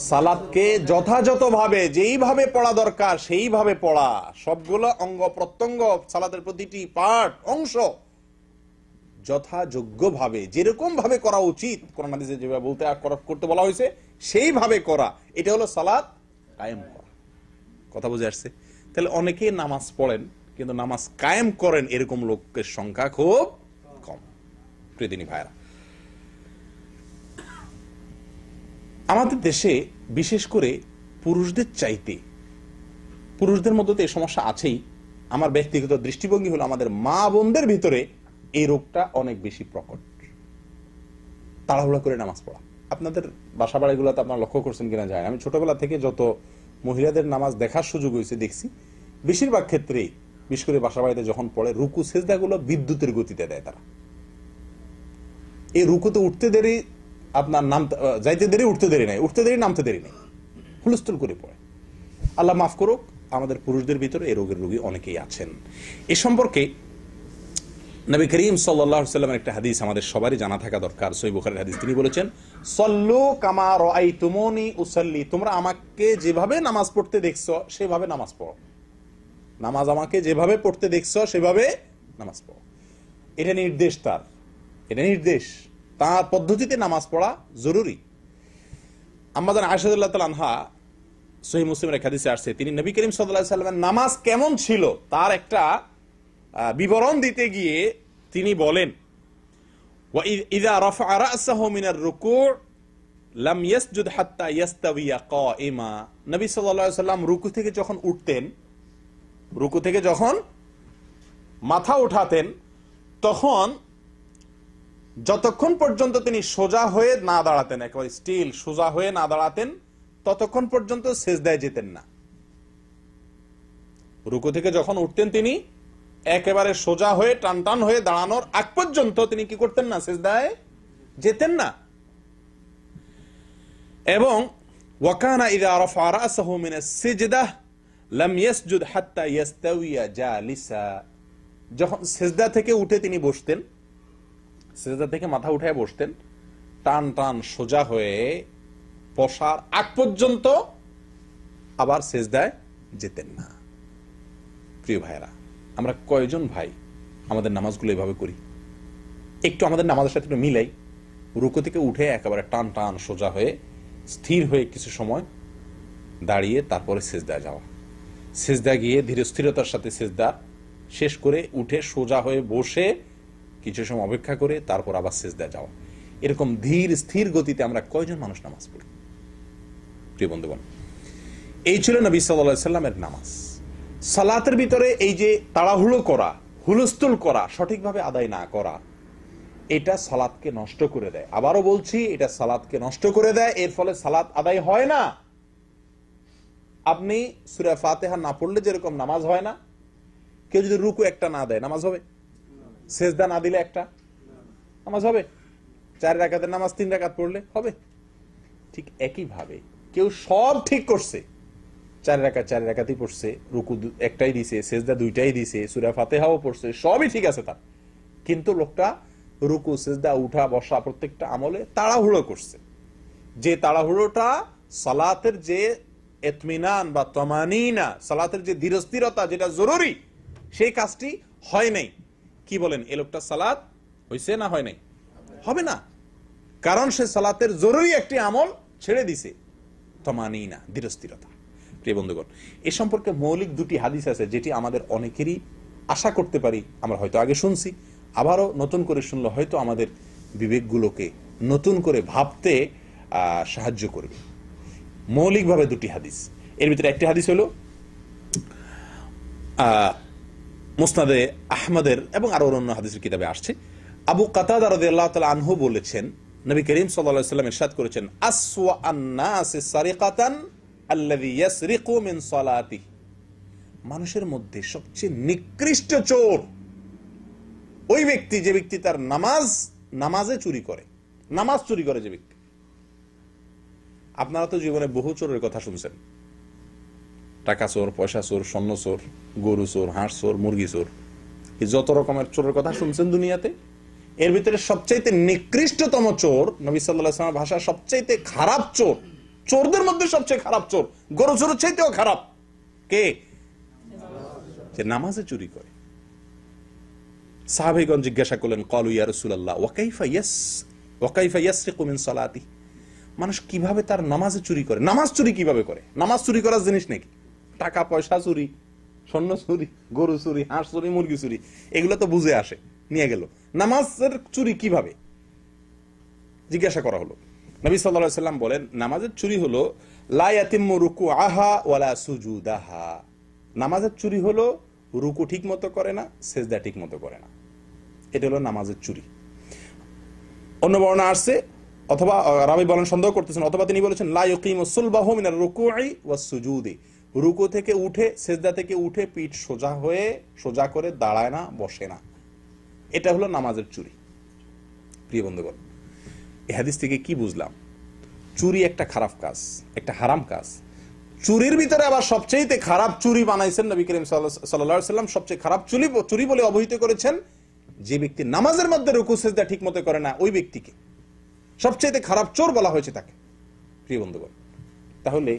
সালাতকে যথাযথভাবে যেইভাবে পড়া দরকার সেইভাবে পড়া, সবগুলো অঙ্গ প্রত্যঙ্গ, সালাতের প্রতিটি পার্ট, অংশ যথাযোগ্যভাবে যেরকম ভাবে করা উচিত, কোরআন হাদিসে যেভাবে বলতে করতে বলা হয়েছে সেইভাবে করা, এটা হলো সালাত কায়েম করা। কথা বুঝে আসছে? তাহলে অনেকেই নামাজ পড়েন কিন্তু নামাজ কায়েম করেন এরকম লোকের সংখ্যা খুব কম। প্রিয়দিনী ভাইরা, আমাদের দেশে বিশেষ করে পুরুষদের চাইতে, পুরুষদের মধ্যে তো এই সমস্যা আছেই, আমার ব্যক্তিগত দৃষ্টিভঙ্গি হলো আমাদের মা বোনদের ভিতরে এই রোগটা অনেক বেশি প্রকট। তাড়াহুড়া করে নামাজ পড়া। আপনাদের বাসা বাড়িগুলোতে আপনারা লক্ষ্য করছেন কিনা যায়, আমি ছোটবেলা থেকে যত মহিলাদের নামাজ দেখার সুযোগ হয়েছে দেখছি, বেশিরভাগ ক্ষেত্রেই বিশেষ করে বাসা বাড়িতে যখন পড়ে রুকু সেজদাগুলো বিদ্যুতের গতিতে দেয় তারা। এই রুকুতে উঠতে দেরি, আপনার নামতে যাইতে দেরি, উঠতে দেরি নাই, উঠতে দেরি নামতে দেরি নেই, হুলস্থুল করে পড়ে। আল্লাহ মাফ করুক, আমাদের পুরুষদের ভিতরে এই রোগের রোগী অনেকেই আছেন। এ সম্পর্কে নবী করিম সাল্লাল্লাহু আলাইহি ওয়াসাল্লামের একটা হাদিস আমাদের সবারই জানা থাকা দরকার, সহিহ বুখারীর হাদিস। তিনি বলেছেন, সল্লু কামা রাআইতুমুনি উসাল্লি, তোমরা আমাকে যেভাবে নামাজ পড়তে দেখছো সেভাবে নামাজ পড়ো। নামাজ আমাকে যেভাবে পড়তে দেখছো সেভাবে নামাজ পড়ো। এটা নির্দেশ তার, এটা নির্দেশ, তার পদ্ধতিতে নামাজ পড়া জরুরি। আম্মা জান আয়েশা রাদিয়াল্লাহু তাআলা আনহা, সহিহ মুসলিমের এক হাদিসে আসছে, তিনি নবী করিম সাল্লাল্লাহু আলাইহি ওয়াসাল্লামের নামাজ কেমন ছিল তার একটা বিবরণ দিতে গিয়ে তিনি বলেন, ওয়া ইযা রাফআ রা'সাহু মিনার রুকু' লাম ইয়াসজুদ হাত্তা ইয়াস্তাবিয়া কাইমা। নবী সাল্লাল্লাহু আলাইহি ওয়াসাল্লাম রুকু থেকে যখন উঠতেন, রুকু থেকে যখন মাথা উঠাতেন, তখন যতক্ষণ পর্যন্ত তিনি সোজা হয়ে না দাঁড়াতেন, একেবারে স্টিল সোজা হয়ে না দাঁড়াতেন, ততক্ষণ পর্যন্ত সেজদায় যেতেন না। রুকু থেকে যখন উঠতেন তিনি একেবারে সোজা হয়ে টান টান হয়ে দাঁড়ানোর আগ পর্যন্ত তিনি কি করতেন না? সেজদায় যেতেন না। এবং ওয়াকানা ইযা রাফা রা'সাহু মিনাস সিজদাহ লাম ইয়াসজুদ হাত্তা ইয়াস্তাওয়িয়া জালিসা। যখন সেজদা থেকে উঠে তিনি বসতেন, সেজদা থেকে মাথা উঠায় বসতেন, টান টান সোজা হয়ে বসার আগ পর্যন্ত আবার সেজদায় যেতেন না। প্রিয় ভাইরা, আমরা কয়জন ভাই আমাদের নামাজগুলো এভাবে করি? একটু আমাদের নামাজের সাথে মিলাই, রুকু থেকে উঠে একেবারে টান টান সোজা হয়ে স্থির হয়ে কিছু সময় দাঁড়িয়ে তারপরে সেজদায় যাওয়া, সেজদা গিয়ে ধীরে স্থিরতার সাথে সেজদা শেষ করে উঠে সোজা হয়ে বসে কিছু সময় অপেক্ষা করে তারপর আবার সেজদায় যাওয়া। এরকম ধীর স্থির গতিতে আমরা কয়জন মানুষ নামাজ পড়ি? প্রিয় বন্ধুগণ, এই ছিল নবী সাল্লাল্লাহু আলাইহি ওয়াসাল্লামের নামাজ। সালাতের ভিতরে এই যে তাড়াহুড়ো করা, হুলস্থুল করা, সঠিকভাবে আদায় না করা, এটা সালাতকে নষ্ট করে দেয়। আবারও বলছি, এটা সালাতকে নষ্ট করে দেয়, এর ফলে সালাত আদায় হয় না। আপনি সূরা ফাতিহা না পড়লে যেরকম নামাজ হয় না, কেউ যদি রুকু একটা না দেয় নামাজ হবে? সেজদা না দিলে একটা নামাজ হবে? 4 রাকাতের নামাজ 3 রাকাত পড়লে হবে? ঠিক একইভাবে কেউ সব ঠিক করছে, 4 রাকাতই পড়ছে, রুকু একটাই দিছে, সেজদা 2টাই দিছে, সূরা ফাতিহাও পড়ছে, সবই ঠিক আছে তার, কিন্তু লোকটা রুকু সেজদা উঠা বসা প্রত্যেকটা আমলে তাড়াহুড়ো করছে। যে তাড়াহুড়োটা সালাতের যে ইতমিনান বা তামানিনা, সালাতের যে ধীরস্থিরতা যেটা জরুরি, সেই কাজটি হয় নাই। কি বলেন, এই লোকটা সালাত হইছে না হয় নাই? হবে না, কারণ সে সালাতের জরুরি একটি আমল ছেড়ে দিছে, তামানিনা, ধীরস্থিরতা। প্রিয় বন্ধুগণ, এ সম্পর্কে মৌলিক 2টি হাদিস আছে যেটি আমাদের অনেকেরই আশা করতে পারি আমরা হয়তো আগে শুনছি, আবারও নতুন করে শুনলে হয়তো আমাদের বিবেকগুলোকে নতুন করে ভাবতে সাহায্য করবে। মৌলিকভাবে 2টি হাদিস, এর ভিতরে একটি হাদিস হলো মুসনাদে আহমদের এবং আরো অন্য হাদিসের কিতাবে আসছে। আবু কাতাদা রাদিয়াল্লাহু তাআলা আনহু বলেছেন, নবী করিম সাল্লাল্লাহু আলাইহি ওয়াসাল্লাম ইরশাদ করেছেন, আসওয়া আন-নাসি সারিকাতান আল্লাযী ইয়াসরিকু মিন সালাতিহি। মানুষের মধ্যে সবচেয়ে নিকৃষ্ট চোর ওই ব্যক্তি যে ব্যক্তি তার নামাজে চুরি করে, নামাজ চুরি করে যে ব্যক্তি। আপনারা তো জীবনে বহু চোরের কথা শুনছেন, টাকা চোর, পয়সা চোর, স্বর্ণ চোর, গরু চোর, হাঁস চোর, মুরগি চোর, এই যত রকমের চোরের কথা শুনছেন দুনিয়াতে, এর ভিতরে সবচাইতে নিকৃষ্টতম চোর, নবী সাল্লাল্লাহু আলাইহি ওয়াসাল্লামের ভাষা সবচাইতে খারাপ চোর, চোরদের মধ্যে সবচেয়ে খারাপ চোর, গরু চোরের চাইতেও খারাপ কে? যে নামাজে চুরি করে। সাহাবীগণ জিজ্ঞাসা করলেন, ক্বালু ইয়া রাসূলুল্লাহ ওয়া কাইফা ইয়াসরিকু মিন সালাতিহি। মানুষ কিভাবে তার নামাজে চুরি করে, নামাজ চুরি কিভাবে করে, নামাজ চুরি করার জিনিস নাকি, টাকা পয়সা চুরি, স্বর্ণ চুরি, গরু চুরি, হাঁস চুরি, মুরগি চুরি, এগুলো তো বুঝে আসে, নিয়ে গেল। নামাজের চুরি কিভাবে জিজ্ঞাসা করা হলো। নবী সাল্লাল্লাহু আলাইহি ওয়াসাল্লাম বলেন, নামাজের চুরি হলো লা ইয়াতিম্মু রুকুআহা ওয়ালা সুজুদাহা, নামাজের চুরি হলো রুকু ঠিক মতো করে না, সেজদা ঠিক মতো করে না, এটা হলো নামাজের চুরি। অন্য বর্ণনা আসছে, অথবা রাবী বলেন সন্দেহ করতেছেন, অথবা তিনি বলেছেন লা ইউকিমু সুলবাহু মিনার রুকুই ওয়াস সুজুদি, রুকু থেকে উঠে, সেজদা থেকে উঠে পিঠ সোজা করে দাঁড়ায় না, বসে না, এটা হলো নামাজের চুরি। প্রিয় বন্ধুগণ, এই হাদিস থেকে কি বুঝলাম? চুরি একটা খারাপ কাজ, একটা হারাম কাজ। চুরির ভিতরে আবার সবচেয়ে খারাপ চুরি বানাইছেন নবী করিম সাল্লাল্লাহু আলাইহি ওয়াসাল্লাম, সবচেয়ে খারাপ চুরি বলে অভিহিত করেছেন যে ব্যক্তি নামাজের মধ্যে রুকু সেজদা ঠিক মতো করে না, ওই ব্যক্তিকে সবচেয়ে খারাপ চোর বলা হয়েছে তাকে। প্রিয় বন্ধুগণ, তাহলে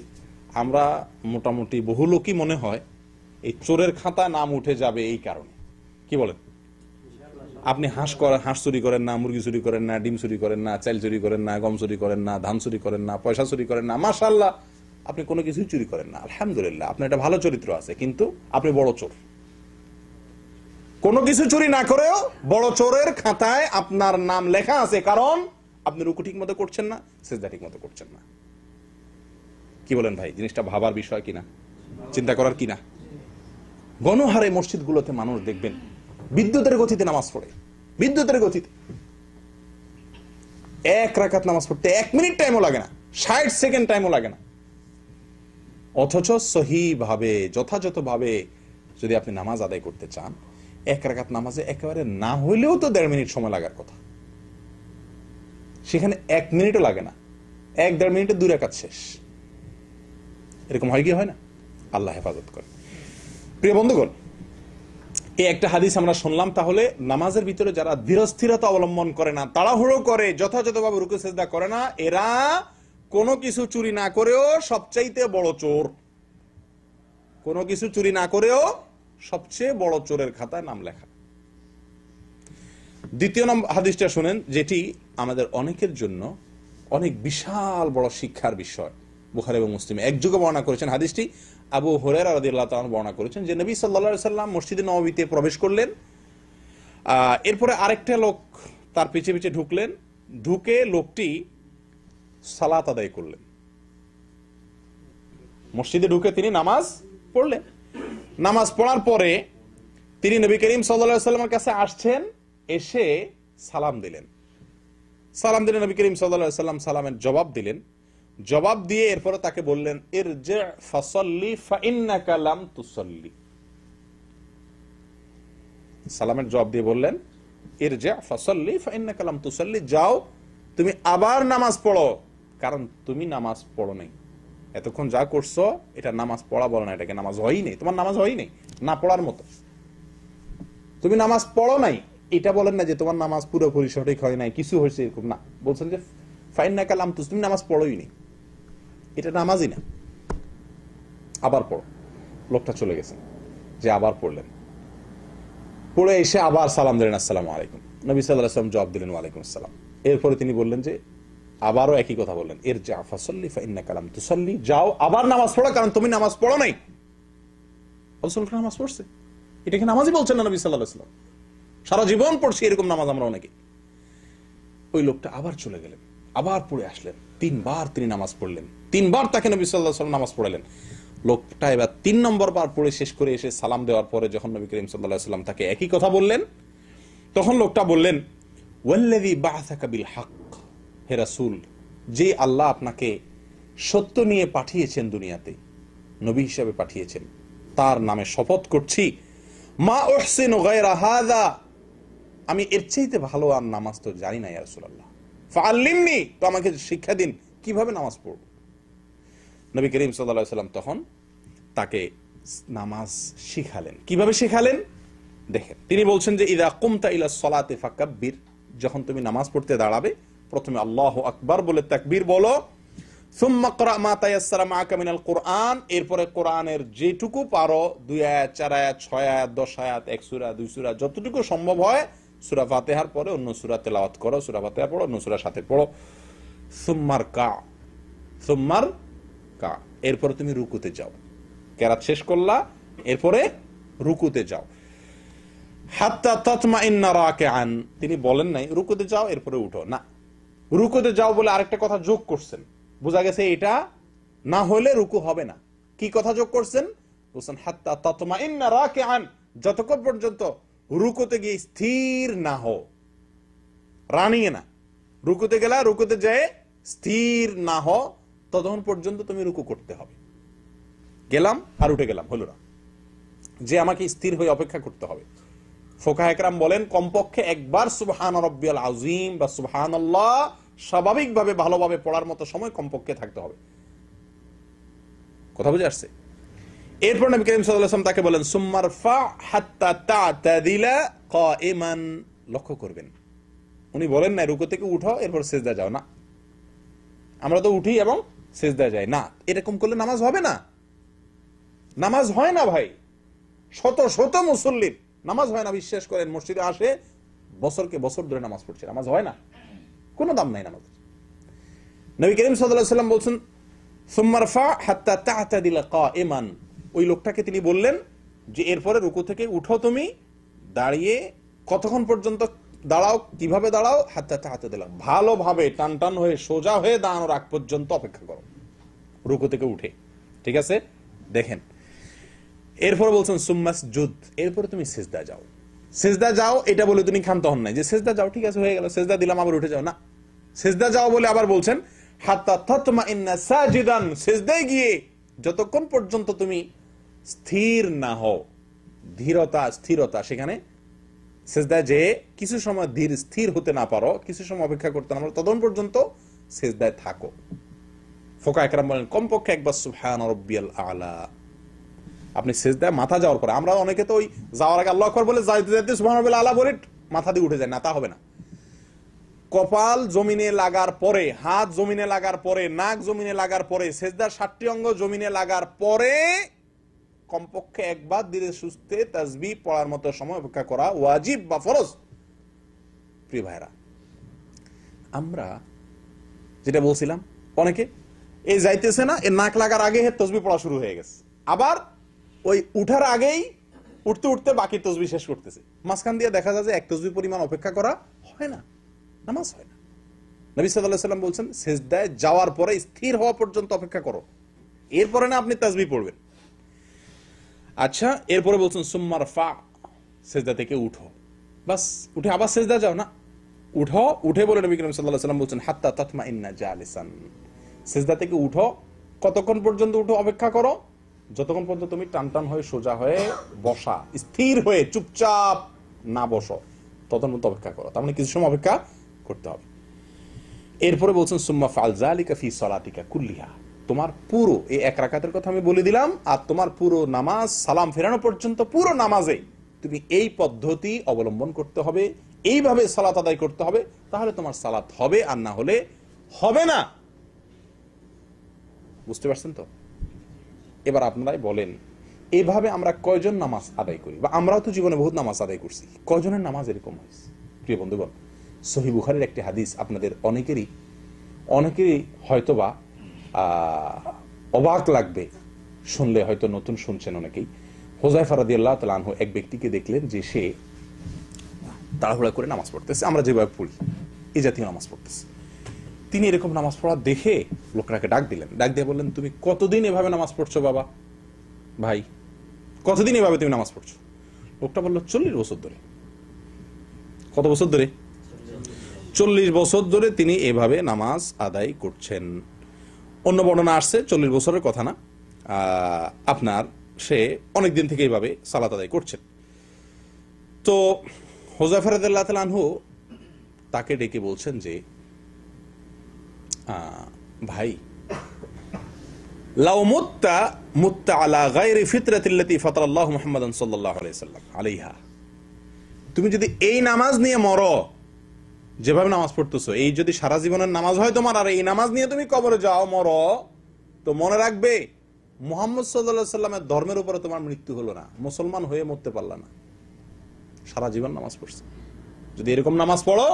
আমরা মোটামুটি বহু লোকই মনে হয় এই চোরের খাতা নাম উঠে যাবে এই কারণে। কি বলেন? আপনি হাঁস চুরি করেন না, মুরগি চুরি করেন না, ডিম চুরি করেন না, চাল চুরি করেন না, গম চুরি করেন না, ধান চুরি করেন না, পয়সা চুরি করেন না, মাশাআল্লাহ আপনি কোনো কিছুই চুরি করেন না, আলহামদুলিল্লাহ আপনার একটা ভালো চরিত্র আছে, কিন্তু আপনি বড় চোর। কোনো কিছু চুরি না করেও বড় চোরের খাতায় আপনার নাম লেখা আছে, কারণ আপনি রুকু ঠিক মতো করছেন না, সেজদা ঠিক মতো করছেন না। কি বলেন ভাই? জিনিসটা ভাবার বিষয় কিনা, চিন্তা করার কিনা? গণহারে মসজিদগুলোতে মানুষ দেখবেন বিদ্যুতের গতিতে নামাজ পড়ে, বিদ্যুতের গতিতে এক রাকাত নামাজ পড়তে 1 মিনিট টাইমও লাগে না, 60 সেকেন্ড টাইমও লাগে না। অথচ সহিভাবে, যথাযথভাবে যদি আপনি নামাজ আদায় করতে চান, 1 রাকাত নামাজে একেবারে না হইলেও তো 1.5 মিনিট সময় লাগার কথা, সেখানে 1 মিনিটও লাগে না, 1-1.5 মিনিটে 2 রাকাত শেষ। এরকম হয় কি হয় না? আল্লাহ হেফাজত করে। প্রিয় বন্ধুগণ, এই একটা হাদিস আমরা শুনলাম। তাহলে নামাজের ভিতরে যারা ধীরস্থিরতা অবলম্বন করে না, তাড়াহুড়ো করে, যথাযথভাবে রুকু সিজদা করে না, এরা কোনো কিছু চুরি না করেও সবচাইতে বড় চোর। কোনো কিছু চুরি না করেও সবচেয়ে বড় চোরের খাতায় নাম লেখা। দ্বিতীয় নম্বর হাদিসটা শুনেন, যেটি আমাদের অনেকের জন্য অনেক বিশাল বড় শিক্ষার বিষয়। বুখারী এবং মুসলিম একযোগে বর্ণনা করেছেন হাদিসটি। আবু হুরায়রা রাদিয়াল্লাহু তাআলা বর্ণনা করেছেন যে নবী সাল্লাল্লাহু আলাইহি সাল্লাম মসজিদে নববীতে প্রবেশ করলেন, এরপরে আরেকটা লোক তার পিছে পিছে ঢুকলেন, ঢুকে লোকটি সালাত আদায় করলেন। মসজিদে ঢুকে তিনি নামাজ পড়লেন। নামাজ পড়ার পরে তিনি নবী করিম সাল্লাল্লাহু আলাইহি সাল্লামের কাছে আসছেন, এসে সালাম দিলেন। নবী করিম সাল্লাল্লাহু আলাইহি সাল্লাম সালামের জবাব দিলেন। জবাব দিয়ে এরপরে তাকে বললেন, ইরজি ফাসাল্লি ফাইন্নাকা লাম তুসাল্লি। সালামের জবাব দিয়ে বললেন, ইরজি ফাসাল্লি ফাইন্নাকা লাম তুসাল্লি, যাও তুমি আবার নামাজ পড়ো, কারণ তুমি নামাজ পড়ো নাই। এতক্ষণ যা করছো এটা নামাজ পড়া বলো না, এটাকে নামাজ হয়ই নেই, তোমার নামাজ হয়ই নেই, না পড়ার মতো। তুমি নামাজ পড়ো নাই এটা বলেন না যে তোমার নামাজ পুরোপুরি সঠিক হয় নাই, কিছু হয়েছে এরকম না, বলছেন যে ফাইন্নাকা লাম তুস, তুমি নামাজ পড়োই নি, এটা নামাজই না, আবার পড়ো। লোকটা চলে গেছেন, যে আবার পড়লেন, পড়ে এসে আবার সালাম দিলেন, আসসালামু আলাইকুম। নবী সাল্লাল্লাহু আলাইহি ওয়াসাল্লাম জবাব দিলেন, ওয়ালাইকুম আসসালাম। এরপরে তিনি বললেন যে আবারও একই কথা বললেন, ইরজি ফাসাল্লি ফাইন্নাকা লাম তুসাল্লি, যাও আবার নামাজ পড়ো, কারণ তুমি নামাজ পড়ো নাই। রাসূল নামাজ পড়ছে, এটাকে নামাজই বলছেন না নবী সাল্লাল্লাহু আলাইহি ওয়াসাল্লাম, সারা জীবন পড়ছি এরকম নামাজ আমরা অনেকে। ওই লোকটা আবার চলে গেলেন, আবার পড়ে আসলেন, 3 বার তিনি নামাজ পড়লেন, 3 বার তাকে নবী সাল্লাল্লাহু আলাইহি ওয়াসাল্লাম নামাজ পড়ালেন। লোকটা এবার 3 নম্বর বার পড়ে শেষ করে এসে সালাম দেওয়ার পরে যখন নবী করিম সাল্লাল্লাহু আলাইহি ওয়াসাল্লাম তাকে একই কথা বললেন, তখন লোকটা বললেন, ওয়াল্লাযী বা'আসাকা বিল হক, হে রাসূল, যে আল্লাহ আপনাকে সত্য নিয়ে পাঠিয়েছেন, দুনিয়াতে নবী হিসেবে পাঠিয়েছেন, তার নামে শপথ করছি, মা উহসিনু গায়রা হাযা, আমি এর চাইতে ভালো আর নামাজ তো জানি না ইয়া রাসূলুল্লাহ, ফাআল্লিমনি, তো আমাকে শিক্ষা দিন কিভাবে নামাজ পড়ব। নবী করিম সাল্লাল্লাহু আলাইহি ওয়াসাল্লাম তখন তাকে নামাজ শিখালেন। কিভাবে শিখালেন দেখেন, তিনি বলছেন যে ইযা কুমতা ইলা সলাতি ফাকাব্বির, যখন তুমি নামাজ পড়তে দাঁড়াবে প্রথমে আল্লাহু আকবার বলে তাকবীর বলো, সুম্মা ক্রা মা তায়াসসারা মাআকা মিনাল কুরআন, এরপরে কোরআনের যেটুকু পারো, 2 আয়াত 4 আয়াত 6 আয়াত 10 আয়াত 1 সূরা 2 সূরা যতটুকু সম্ভব হয়, সূরা ফাতিহার পরে অন্য সূরা তেলাওয়াত করো, সূরা ফাতিহা পড়ো, অন্য সূরার সাথে পড়ো। সুম্মা রকা, সুম্মার কা, এরপরে তুমি রুকুতে যাও। কেরাত শেষ করলা, এরপরে রুকুতে যাও। হাত্তা তাতমাইন্না রাকিআন, তিনি বলেন নাই রুকুতে যাও এরপরে উঠো, না, রুকুতে যাও বলে আরেকটা কথা যোগ করছেন। বোঝা গেছে এটা না হলে রুকু হবে না। কি কথা যোগ করছেন? বলছেন হাত্তা তাতমাইন্না রাকিআন, যতক্ষণ পর্যন্ত রুকুতে গিয়ে স্থির না হও, রানিয়ে না, রুকুতে গেলা, রুকুতে যায় স্থির না হও, ততক্ষণ পর্যন্ত তুমি রুকু করতে হবে। গেলাম আর উঠে গেলাম হলো না, যে আমাকে স্থির হয়ে অপেক্ষা করতে হবে। ফুকাহা ইকরাম বলেন কমপক্ষে একবার সুবহান রাব্বিয়াল আযীম বা সুবহানাল্লাহ স্বাভাবিকভাবে ভালোভাবে পড়ার মতো সময় কমপক্ষে থাকতে হবে। কথা বুঝে আসছে? এরপর নবী করিম সাল্লাল্লাহু আলাইহি ওয়াসাল্লাম তাকে বলেন সুম্মারফা হাত্তা তা'তাদিলা কাইমান, লক্ষ্য করবেন উনি বলেন না রুকু থেকে উঠো এরপর সিজদা যাও, না, আমরা তো উঠি এবং সিজদা যাই না। এরকম করলে নামাজ হবে না, নামাজ হয় না ভাই। শত শত মুসল্লির নামাজ হয় না, বিশ্বাস করেন। মসজিদে আসে বছরকে বছর ধরে নামাজ পড়ছে, নামাজ হয় না, কোনো দাম নাই নামাজ। নবী করিম সাল্লাল্লাহু আলাইহি ওয়াসাল্লাম বলছেন সুম্মারফা হাত্তা তা'তাদিলা কাইমান, ওই লোকটাকে তিনি বললেন যে এরপরে রুকু থেকে উঠো, তুমি দাঁড়িয়ে কতক্ষণ পর্যন্ত দাঁড়াও, কিভাবে দাঁড়াও? হাত্তা তা'তাদিলা, ভালোভাবে টান টান হয়ে সোজা হয়ে দাঁড়ানোর আগ পর্যন্ত অপেক্ষা করো রুকু থেকে উঠে। ঠিক আছে, দেখেন এরপর বলছেন সুম্মাসজুদ, এরপরে তুমি সিজদা যাও। সিজদা যাও এটা বলে তুমি ক্ষান্ত হন নাই যে সিজদা যাও, ঠিক আছে হয়ে গেল, সিজদা দিলাম আবার উঠে যাও, না, সিজদা যাও বলে আবার বলছেন হাত্তা তাতমাইন্না সাজিদান, সিজদায় গিয়ে যতক্ষণ পর্যন্ত তুমি স্থির না হও, ধীরতা স্থিরতা, সেখানে সিজদায় যে কিছু সময় ধীর স্থির হতে না পারো, কিছু সময় অপেক্ষা করতে না পারো, ততক্ষণ পর্যন্ত সিজদায় থাকো। ফুকাহা ইকরাম বলেন কমপক্ষে একবার সুবহান রাব্বিয়াল আলা। আপনি সিজদায় মাথা যাওয়ার পরে, আমরা অনেকে তো ওই যাওয়ার আগে আল্লাহু আকবার বলে যাইতে যাইতে সুবহান রাব্বিয়াল আলা বলে মাথা দিয়ে উঠে যায়, না, তা হবে না। কপাল জমিনে লাগার পরে, হাত জমিনে লাগার পরে, নাক জমিনে লাগার পরে, সিজদার 7টি অঙ্গ জমিনে লাগার পরে কমপক্ষে একবার ধীরে সুস্থে তাসবিহ পড়ার মতো সময় অপেক্ষা করা ওয়াজিব বা ফরজ। প্রিয় ভাইরা, আমরা যেটা বলছিলাম, অনেকে এই যাইতেছে না, এর নাক লাগার আগে তাসবিহ পড়া শুরু হয়ে গেছে, আবার ওই উঠার আগেই উঠতে উঠতে বাকি তাসবিহ শেষ করতেছে। মাঝখান দিয়ে দেখা যায় যে এক তাসবিহ পরিমাণ অপেক্ষা করা হয় না, নামাজ হয় না। নবী সাল্লাল্লাহু আলাইহি ওয়াসাল্লাম বলছেন সিজদায় যাওয়ার পরে স্থির হওয়া পর্যন্ত অপেক্ষা করো, এরপরে না আপনি তাসবিহ পড়বেন। আচ্ছা, এরপরে বলছেন সুম্মারফা, সিজদা থেকে উঠো, বাস উঠে আবার সিজদা যাও, না, উঠো, উঠে বলে নবী করিম সাল্লাল্লাহু আলাইহি ওয়াসাল্লাম বলছেন হাত্তা তাতমাইন্না জালিসান, সিজদা থেকে উঠো, কতক্ষণ পর্যন্ত উঠো অপেক্ষা করো? যতক্ষণ পর্যন্ত তুমি টান টান হয়ে সোজা হয়ে বসা, স্থির হয়ে চুপচাপ না বসো, ততক্ষণ পর্যন্ত অপেক্ষা করো। তার মানে কিছু সময় অপেক্ষা করতে হবে। এরপরে বলছেন সুম্মা ফাল যালিকা ফি সালাতিকা কুল্লিহা, তোমার পুরো এই এক রাকাতের কথা আমি বলে দিলাম, আর তোমার পুরো নামাজ সালাম ফেরানো পর্যন্ত পুরো নামাজে তুমি এই পদ্ধতি অবলম্বন করতে হবে, এইভাবে সালাত আদায় করতে হবে, তাহলে তোমার সালাত হবে, আর না হলে হবে না। বুঝতে পারছেন তো? এবার আপনারাই বলেন এইভাবে আমরা কয়জন নামাজ আদায় করি? বা আমরাও তো জীবনে বহুত নামাজ আদায় করছি, কয়জনের নামাজ এরকম হয়েছে? প্রিয় বন্ধুগণ, সহিহ বুখারীর একটি হাদিস আপনাদের অনেকেরই হয়তোবা অবাক লাগবে শুনলে, হয়তো নতুন শুনছেন অনেকেই। হুযায়ফা রাদিয়াল্লাহু তাআলা আনহু এক ব্যক্তিকে দেখলেন যে সে তাড়াহুড়া করে নামাজ পড়তেছে, আমরা যেভাবে পড়ি এই জাতীয় নামাজ পড়তেছে। তিনি এরকম নামাজ পড়া দেখে লোকটাকে ডাক দিলেন, ডাক দিয়ে বললেন তুমি কতদিন এভাবে নামাজ পড়ছো বাবা, ভাই কতদিন এভাবে তুমি নামাজ পড়ছো? লোকটা বলল 40 বছর ধরে। কত বছর ধরে? 40 বছর ধরে তিনি এভাবে নামাজ আদায় করছেন। অন্য বর্ণনা আসছে 40 বছরের কথা না, আপনার সে অনেকদিন থেকে এইভাবে সালাত আদায় করছেন। তো হুযায়ফা রাদিয়াল্লাহু তাআলা আনহু তাকে ডেকে বলছেন যে ভাই লাউ মুত্তা আলা গায়রি ফিতরাতিল্লাতী ফাতারাল্লাহু মুহাম্মাদান সাল্লাল্লাহু আলাইহি ওয়াসাল্লাম আলাইহা, তুমি যদি এই নামাজ নিয়ে মরো, যেভাবে নামাজ পড়তেছো, এই যদি সারা জীবনের নামাজ হয় তোমার, আর এই নামাজ নিয়ে তুমি কবরে যাও মরো, তো মনে রাখবে মুহাম্মদ সাল্লাল্লাহু আলাইহি ওয়াসাল্লামের ধর্মের উপরে তোমার মৃত্যু হলো না, মুসলমান হয়ে মরতে পারলা না, সারা জীবন নামাজ পড়ছো। যদি এরকম নামাজ পড়ো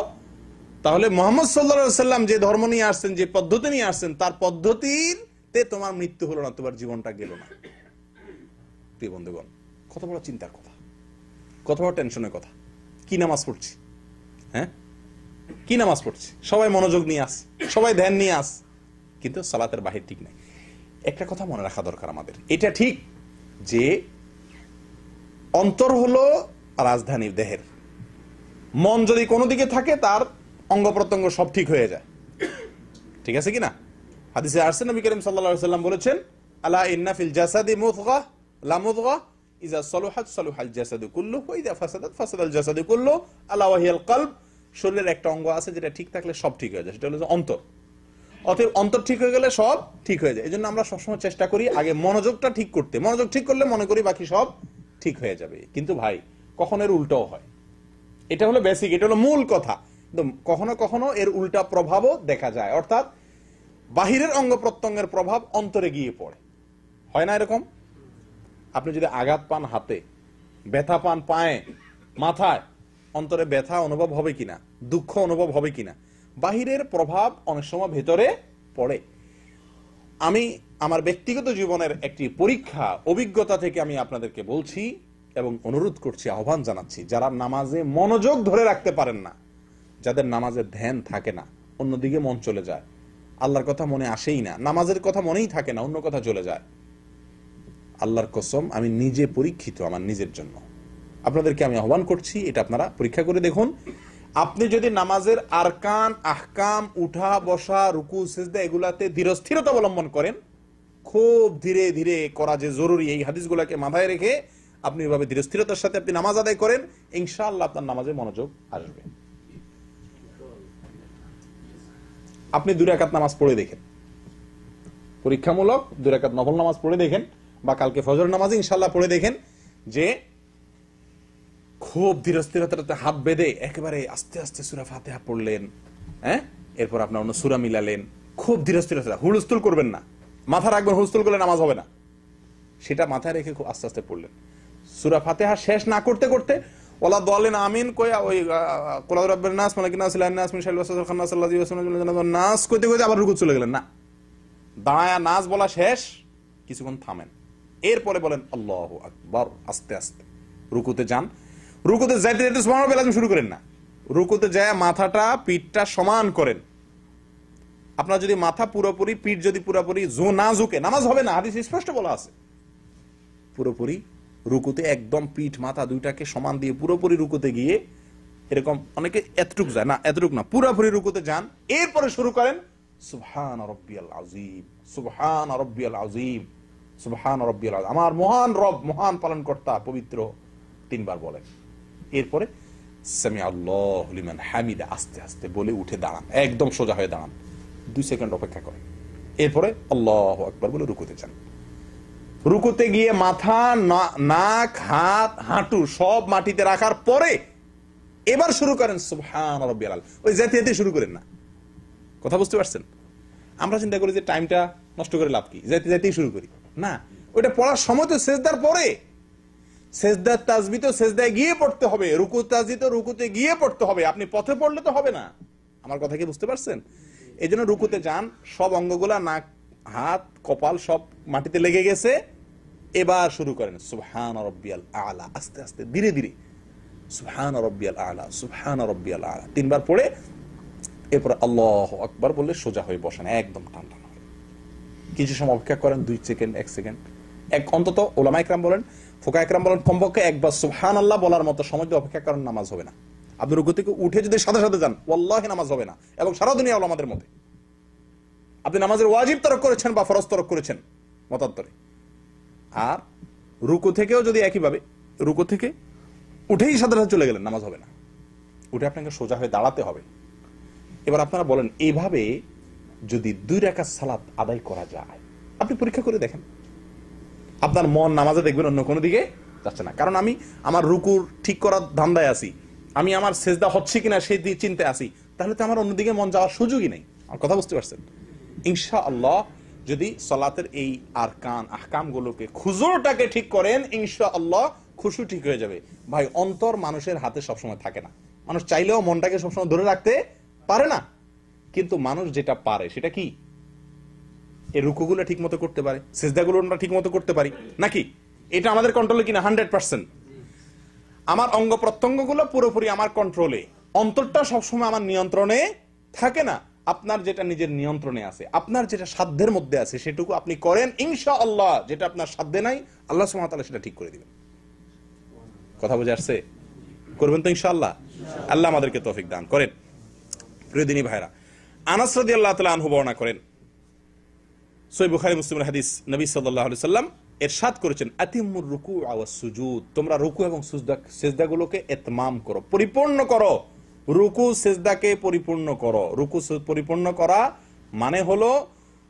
তাহলে মুহাম্মদ সাল্লাল্লাহু আলাইহি ওয়াসাল্লাম যে ধর্ম নিয়ে আসছেন, যে পদ্ধতি নিয়ে আসছেন, তার পদ্ধতিতে তোমার মৃত্যু হলো না, তোমার জীবনটা গেল না। প্রিয় বন্ধুগণ, কত বড় চিন্তার কথা, কত বড় টেনশনের কথা। কি নামাজ পড়ছি, হ্যাঁ, কি নামাজ পড়ছি, সবাই মনোযোগ নিয়ে আস, সবাই ধ্যান নিয়ে আস, কিন্তু সালাতের বাহির ঠিক নাই। একটা কথা মনে রাখা দরকার আমাদের, এটা ঠিক যে অন্তর হলো রাজধানী দেহের, মন যদি কোনো দিকে থাকে তার অঙ্গ প্রত্যঙ্গ সব ঠিক হয়ে যায়, ঠিক আছে কিনা? হাদিসে আসছে নবী করিম সাল্লাল্লাহু আলাইহি ওয়াসাল্লাম বলেছেন, আলা ইন্না ফিল জাসাদি মুদগা লা মুদগা ইযা সালুহাত সালুহাল জাসাদু কুল্লুহু ওয়া ইযা ফাসাদাত ফাসাদাল জাসাদু কুল্লুহু আলা ওয়া হিয়াল কলব। শরীরের একটা অঙ্গ আছে যেটা ঠিক থাকলে সব ঠিক হয়ে যায়, সেটা হলো অন্তর। অতএব অন্তর ঠিক হয়ে গেলে সব ঠিক হয়ে যায়। এজন্য আমরা সবসময় চেষ্টা করি আগে মনোযোগটা ঠিক করতে। মনোযোগ ঠিক করলে মনে করি বাকি সব ঠিক হয়ে যাবে। কিন্তু ভাই, কখনো এর উল্টাও হয়। এটা হলো বেসিক, এটা হলো মূল কথা। কিন্তু কখনো কখনো এর উল্টা প্রভাবও দেখা যায়, অর্থাৎ বাহিরের অঙ্গ প্রত্যঙ্গের প্রভাব অন্তরে গিয়ে পড়ে। হয় না এরকম? আপনি যদি আঘাত পান হাতে, ব্যথা পান পায়ে, মাথায়, অন্তরে ব্যথা অনুভব হবে কিনা, দুঃখ অনুভব হবে কিনা? বাহিরের প্রভাব অনেক সময় ভেতরে পড়ে। আমি আমার ব্যক্তিগত জীবনের একটি পরীক্ষা অভিজ্ঞতা থেকে আমি আপনাদেরকে বলছি এবং অনুরোধ করছি, আহ্বান জানাচ্ছি, যারা নামাজে মনোযোগ ধরে রাখতে পারেন না, যাদের নামাজের ধ্যান থাকে না, অন্যদিকে মন চলে যায়, আল্লাহর কথা মনে আসেই না, নামাজের কথা মনেই থাকে না, অন্য কথা চলে যায়। আল্লাহর কসম, আমি নিজে পরীক্ষিত আমার নিজের জন্য। আপনাদেরকে আমি আহ্বান করছি, এটা আপনারা পরীক্ষা করে দেখুন। আপনি যদি নামাজের আরকান, আহকাম, উঠা বসা, রুকু, সিজদা এগুলাতে ধীরস্থিরতা অবলম্বন করেন, খুব ধীরে ধীরে করা যে জরুরি, এই হাদিসগুলোকে মাথায় রেখে আপনি এভাবে ধীরস্থিরতার সাথে আপনি নামাজ আদায় করেন, ইনশাআল্লাহ আপনার নামাজে মনোযোগ আসবে। আপনি 2 রাকাত নামাজ পড়ে দেখেন, পরীক্ষামূলক 2 রাকাত নফল নামাজ পড়ে দেখেন, বা কালকে ফজর নামাজে ইনশাআল্লাহ পড়ে দেখেন যে খুব ধীরস্থিরতাতে হাত বেঁধে একেবারে আস্তে আস্তে সূরা ফাতিহা পড়লেন, হ্যাঁ, এরপর আপনার অন্য সূরা মিলালেন, খুব ধীরস্থিরতা, হুলস্থুল করবেন না, মাথা রাখবেন, হুলস্থুল করলে নামাজ হবে না, সেটা মাথায় রেখে খুব আস্তে আস্তে পড়লেন। সূরা ফাতিহা শেষ না করতে করতে ওয়ালা দাল্লিন আমিন কইয়া ওই কুল আউযু বিরাব্বিন নাস মালিকিন নাস ইলাহিন নাস মিন শাররিল ওয়াসওয়াসিল খান্নাস আল্লাযী ইউওয়াসওয়িসু ফি সুদুরিন নাস কইতে কইতে আবার রুকু চলে গেলেন না, দাঁড়ায়া নাস বলা শেষ, কিছুক্ষণ থামেন, এরপরে বলেন আল্লাহু আকবার, আস্তে আস্তে রুকুতে যান। রুকুতে যাইতে যাইতে সুবহানাল্লাহ লাজম শুরু করেন না, রুকুতে যায় মাথাটা পিঠটা সমান করেন। আপনার যদি মাথা পুরোপুরি, পিঠ যদি পুরোপুরি না ঝুঁকে, নামাজ হবে না, হাদিস স্পষ্ট বলা আছে। পুরোপুরি রুকুতে একদম পিঠ মাথা দুইটাকে সমান দিয়ে পুরোপুরি রুকুতে গিয়ে, এরকম অনেকে এতটুক যায় না, এতটুক না, পুরোপুরি রুকুতে যান, এরপরে শুরু করেন সুবহান রাব্বিয়াল আযীম, সুবহান রাব্বিয়াল আযীম, সুবহান রাব্বিয়াল আযীম, আমার মহান রব, মহান পালনকর্তা পবিত্র, 3 বার বলেন। এরপরে সামি আল্লাহু লিমান হামিদা আস্তে আস্তে বলে উঠে দাঁড়ান, একদম সোজা হয়ে দাঁড়ান, 2 সেকেন্ড অপেক্ষা করেন, এরপরে আল্লাহু আকবার বলে রুকুতে যান। রুকুতে গিয়ে মাথা, নাক, হাত, হাঁটু সব মাটিতে রাখার পরে এবার শুরু করেন সুবহান রাব্বিয়াল আলা। ওই যেতে শুরু করেন না, কথা বুঝতে পারছেন? আমরা চিন্তা করি যে টাইমটা নষ্ট করে লাভ কি, যেতেই শুরু করি না, ওইটা পড়ার সময় তো সেজদার পরে, সেজদার তাসবিহ তো সেজদায় গিয়ে পড়তে হবে, রুকু তাসবিহ তো রুকুতে গিয়ে পড়তে হবে, আপনি পথে পড়লে তো হবে না। আমার কথা কি বুঝতে পারছেন? এই জন্য রুকুতে যান, সব অঙ্গগুলা, নাক, হাত, কপাল সব মাটিতে লেগে গেছে, এবার শুরু করেন সুবহান রাব্বিয়াল আলা, আস্তে আস্তে ধীরে ধীরে সুবহান রাব্বিয়াল আলা, সুবহান রাব্বিয়াল আলা 3 বার পড়ে এরপর আল্লাহু আকবার বলে সোজা হয়ে বসেন, একদম টান টান হয়ে। কিছু সময় অপেক্ষা করেন, 2 সেকেন্ড, 1 সেকেন্ড, অন্তত ওলামা ইকরাম বলেন, ফুকাহা ইকরাম বলেন, কমপক্ষে একবার সুবহানাল্লাহ বলার মতো সময় দিয়ে অপেক্ষা করেন, নামাজ হবে না। আপনি রুকু থেকে উঠে যদি সাথে সাথে যান, ওয়াল্লাহি নামাজ হবে না, এবং সারা দুনিয়া ওলামাদের মতে আপনি নামাজের ওয়াজিব তরক করেছেন বা ফরজ তরক করেছেন মতান্তরে। আর রুকু থেকেও যদি একইভাবে রুকু থেকে উঠেই সাথে সাথে চলে গেলেন, নামাজ হবে না, উঠে আপনাকে সোজা হয়ে দাঁড়াতে হবে। এবার আপনারা বলেন, এইভাবে যদি 2 রাকাত সালাত আদায় করা যায়, আপনি পরীক্ষা করে দেখেন, আপনার মন নামাজে দেখবেন অন্য কোনো দিকে যাচ্ছে না। কারণ আমি আমার রুকুর ঠিক করার ধান্দায় আছি, আমি আমার সেজদা হচ্ছে কিনা সেই চিন্তায় আছি, তাহলে তো আমার অন্যদিকে মন যাওয়ার সুযোগই নেই। আমার কথা বুঝতে পারছেন? ইনশাআল্লাহ যদি সালাতের এই আরকান আহকাম গুলোকে, খুজুরটাকে ঠিক করেন, ইনশাআল্লাহ খুশু ঠিক হয়ে যাবে। ভাই, অন্তর মানুষের হাতে সবসময় থাকে না, মানুষ চাইলেও মনটাকে সবসময় ধরে রাখতে পারে না, কিন্তু মানুষ যেটা পারে সেটা কি, এই রুকুগুলো ঠিক মতো করতে পারে, সিজদাগুলো আমরা ঠিক মতো করতে পারি নাকি? এটা আমাদের কন্ট্রোলে কিনা? 100%। আমার অঙ্গ প্রত্যঙ্গগুলো পুরোপুরি আমার কন্ট্রোলে, অন্তরটা সবসময় আমার নিয়ন্ত্রণে থাকে না। আপনার যেটা নিজের নিয়ন্ত্রণে আছে, আপনার যেটা সাধ্যের মধ্যে আছে সেটুকু আপনি করেন ইনশাআল্লাহ। যেটা আপনার সাধ্যে নাই, আল্লাহ সুবহানাহু ওয়া তাআলা সেটা ঠিক করে দিবেন। কথা বুঝে আসছে? করবেন তো ইনশাআল্লাহ? আল্লাহ আমাদেরকে তৌফিক দান করেন। প্রিয় দিনী ভাইরা, আনাস রাদিয়াল্লাহু তাআলা আনহু বর্ণনা করেন, সহিহ বুখারী মুসলিমের হাদিস, নবী সাল্লাল্লাহু আলাইহি সাল্লাম ইরশাদ করেছেন, আতিমুর রুকু ওয়াস সুজুদ, তোমরা রুকু এবং সিজদাগুলোকে ইতমাম করো, পরিপূর্ণ করো। রুকু সিজদাকে পরিপূর্ণ করো। রুকু পরিপূর্ণ করা মানে হলো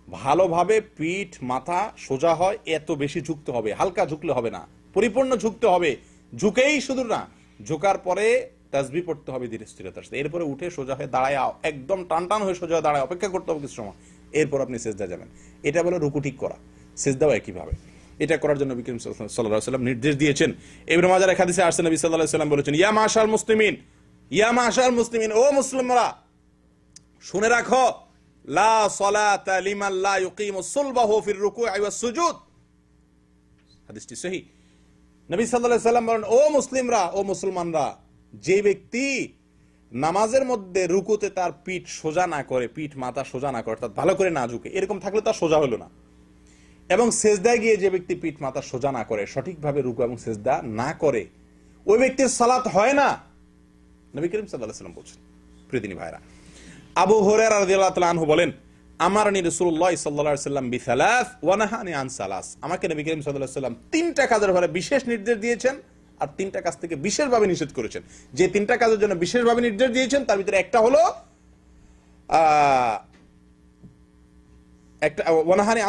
ভালোভাবে পিঠ মাথা সোজা হয়, এত বেশি ঝুঁকতে হবে, হালকা ঝুঁকলে হবে না, পরিপূর্ণ ঝুঁকতে হবে। ঝুঁকেই শুধু না, ঝুঁকার পরে তাসবিহ পড়তে হবে ধীরে স্থিরতার সাথে, এরপরে উঠে সোজা হয়ে দাঁড়ায়, একদম টান টান হয়ে সোজা দাঁড়ায় অপেক্ষা করতে হবে কিছু সময়, এরপর আপনি সিজদা যাবেন। এটা বলে রুকু ঠিক করা। সিজদাও একইভাবে। এটা করার জন্য নবী করিম সাল্লাল্লাহু আলাইহি ওয়াসাল্লাম নির্দেশ দিয়েছেন। ইবনে মাজাহর এক হাদিসে আসছে, নবী সাল্লাল্লাহু আলাইহি ওয়াসাল্লাম বলেছেন, ইয়া মাশাআল মুসলিমিন, ইয়া মাশাআল মুসলিমিন, ও মুসলিমরা শুনে রাখো, লা সালাতা লিমান লা ইউকিমু সুলবাহু ফির রুকু'i ওয়াস সুজুদ। হাদিসটি সহিহ। নবী সাল্লাল্লাহু আলাইহি ওয়াসাল্লাম বলেন, ও মুসলিমরা, ও মুসলমানরা, যে ব্যক্তি নামাজের মধ্যে রুকুতে তার পিঠ সোজা না করে, পিঠ মাথা সোজা না করে, অর্থাৎ ভালো করে না ঝুঁকে, এরকম থাকলে তার সোজা হলো না। এবং সেজদায় গিয়ে যে ব্যক্তি পিঠ মাথা সোজা না করে, সঠিকভাবে রুকু এবং সেজদা না করে, ওই ব্যক্তির সালাত হয় না, নবী করিম সাল্লাল্লাহু আলাইহি ওয়াসাল্লাম বলছেন। প্রিয় দিনী ভাইরা, আবু হুরায়রা রাদিয়াল্লাহু তাআলা আনহু বলেন, আমারনি রাসূলুল্লাহ সাল্লাল্লাহু আলাইহি ওয়াসাল্লাম বিসালাস ওয়া নাহানি আন সালাস, আমাকে নবী করিম সাল্লাল্লাহু আলাইহি ওয়াসাল্লাম তিনটা কাজের ব্যাপারে বিশেষ নির্দেশ দিয়েছেন, আর তিনটা কাজ থেকে বিশেষভাবে নিষেধ করেছেন। যে তিনটা কাজের জন্য বিশেষভাবে নির্দেশ দিয়েছেন তার ভিতরে একটা হলো একটা ওয়ানাহানি,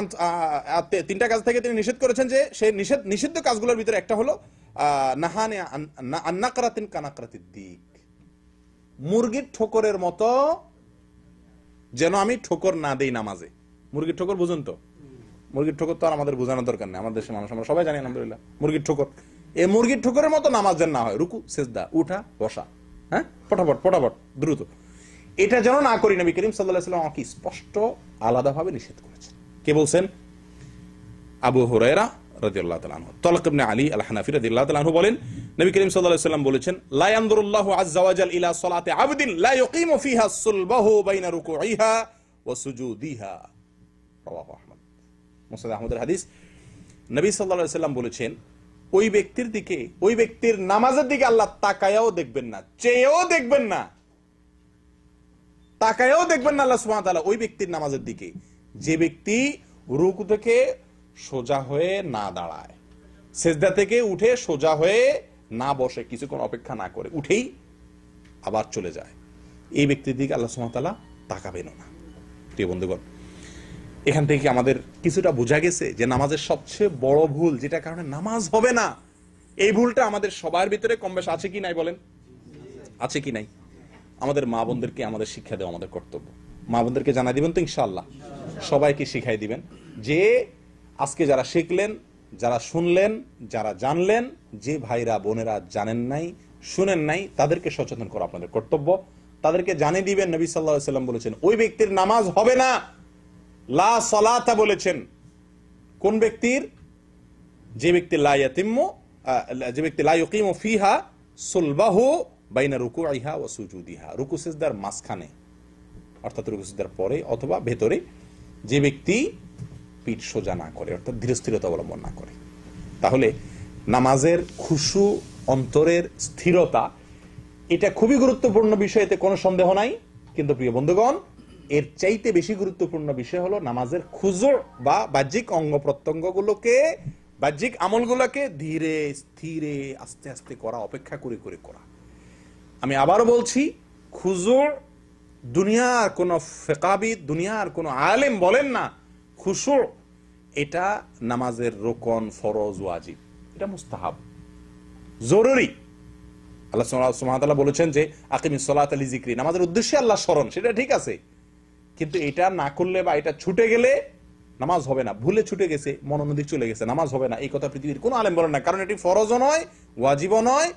তিনটা কাজ থেকে তিনি নিষেধ করেছেন, যে সেই নিষিদ্ধ কাজগুলোর ভিতরে একটা হলো নাহানি আন্নাকরাতিন কানাকরাতিদ দিক, মুরগির ঠোকরের মতো যেন আমি ঠোকর না দেই নামাজে। মুরগির ঠোকর বুঝুন তো? মুরগির ঠোকর তো আর আমাদের বোঝানোর দরকার নেই, আমাদের দেশের মানুষ আমরা সবাই জানি আলহামদুলিল্লাহ মুরগির ঠোকর। এই মুরগির ঠোকরের মতো নামাজ যেন না হয়, রুকু সেজদা উঠা বসা, হ্যাঁ, ফটাফট দ্রুত, এটা যেন না করি। নবী করিম সাল্লাল্লাহু আলাইহি ওয়াসাল্লাম আমাকে স্পষ্ট আলাদাভাবে নিষেধ করেছেন। কে বলছেন? আবু হুরায়রা রাদিয়াল্লাহু তাআলা আনহু। তালক ইবনে আলী আল হানাফি রাদিয়াল্লাহু তাআলা আনহু বলেন, নবী করিম সাল্লাল্লাহু আলাইহি ওয়াসাল্লাম বলেছেন, লা ইয়ানদুরুল্লাহু আযজা ওয়া জাল ইলা সালাতি আবদিন লা ইউকিমু ফিহা সুলবাহু বাইনা রুকুইহা ওয়া সুজুদিহা। রাওয়াহু আহমদ। মুসনাদ আহমদের হাদিস। নবী সাল্লাল্লাহু আলাইহি ওয়াসাল্লাম বলেছেন, ওই ব্যক্তির দিকে, ওই ব্যক্তির নামাজের দিকে আল্লাহ তাকায়াও দেখবেন না, চেয়েও দেখবেন না, তাকায়াও দেখবেন না আল্লাহ সুবহানাহু ওয়া তাআলা ওই ব্যক্তির নামাজের দিকে, যে ব্যক্তি রুকু থেকে সোজা হয়ে না দাঁড়ায়, সিজদা থেকে উঠে সোজা হয়ে না বসে, কিছুক্ষণ অপেক্ষা না করে উঠেই আবার চলে যায়, এই ব্যক্তির দিকে আল্লাহ সুবহানাহু ওয়া তাআলা তাকাবেন না। প্রিয় বন্ধুগণ, এখান থেকে আমাদের কিছুটা বোঝা গেছে যে নামাজের সবচেয়ে বড় ভুল, যেটা কারণে নামাজ হবে না, এই ভুলটা আমাদের সবার ভিতরে কম বেশ আছে কি নাই বলেন? আছে কি নাই? আমাদের মা বোনদেরকে আমাদের শিক্ষা দেওয়া আমাদের কর্তব্য। মা বোনদেরকে জানাই দিবেন তো ইনশাআল্লাহ, সবাইকে শিখাই দিবেন, যে আজকে যারা শিখলেন, যারা শুনলেন, যারা জানলেন, যে ভাইরা বোনেরা জানেন নাই, শুনেন নাই, তাদেরকে সচেতন করা আপনাদের কর্তব্য। তাদেরকে জানিয়ে দিবেন, নবী সাল্লাল্লাহু আলাইহি ওয়াসাল্লাম বলেছেন ওই ব্যক্তির নামাজ হবে না, লা সালাতা বলেছেন। কোন ব্যক্তির? যে ব্যক্তি লা ইয়াতিমু, যে ব্যক্তি লা ইউকিমু ফিহা সুলবাহু বাইনা রুকুইহা ওয়া সুজুদিহা, রুকু সিজদার মাঝখানে, অর্থাৎ রুকু সিজদার পরে অথবা ভেতরে, যে ব্যক্তি পিঠ সোজা না করে, অর্থাৎ ধীরস্থিরতা অবলম্বন না করে। তাহলে নামাজের খুশু, অন্তরের স্থিরতা, এটা খুবই গুরুত্বপূর্ণ বিষয়, এতে কোনো সন্দেহ নাই। কিন্তু প্রিয় বন্ধুগণ, এর চাইতে বেশি গুরুত্বপূর্ণ বিষয় হলো নামাজের খুজু বা বাহ্যিক অঙ্গ প্রত্যঙ্গগুলোকে, বাহ্যিক আমলগুলোকে ধীরে স্থিরে আস্তে আস্তে করা, অপেক্ষা করে করে করা। আমি আবারও বলছি, খুজু দুনিয়ার কোন ফিকাহবিদ, দুনিয়ার কোন আলেম বলেন না খুশু এটা নামাজের রোকন, ফরজ, ওয়াজিব, এটা মুস্তাহাব, জরুরি। আল্লাহ সুবহানাহু ওয়া তাআলা বলেছেন যে আকিমিস সালাতা লিযিকরি, নামাজের উদ্দেশ্যে আল্লাহ স্মরণ, সেটা ঠিক আছে, কিন্তু এটা না করলে বা এটা ছুটে গেলে নামাজ হবে না। ভুলে ছুটে গেছে, মনোনদিক চলে গেছে, নামাজ হবে না, এই কথা পৃথিবীর কোনো আলেম বলেন না। কারণ এটি ফরজও নয়, ওয়াজিবও নয়,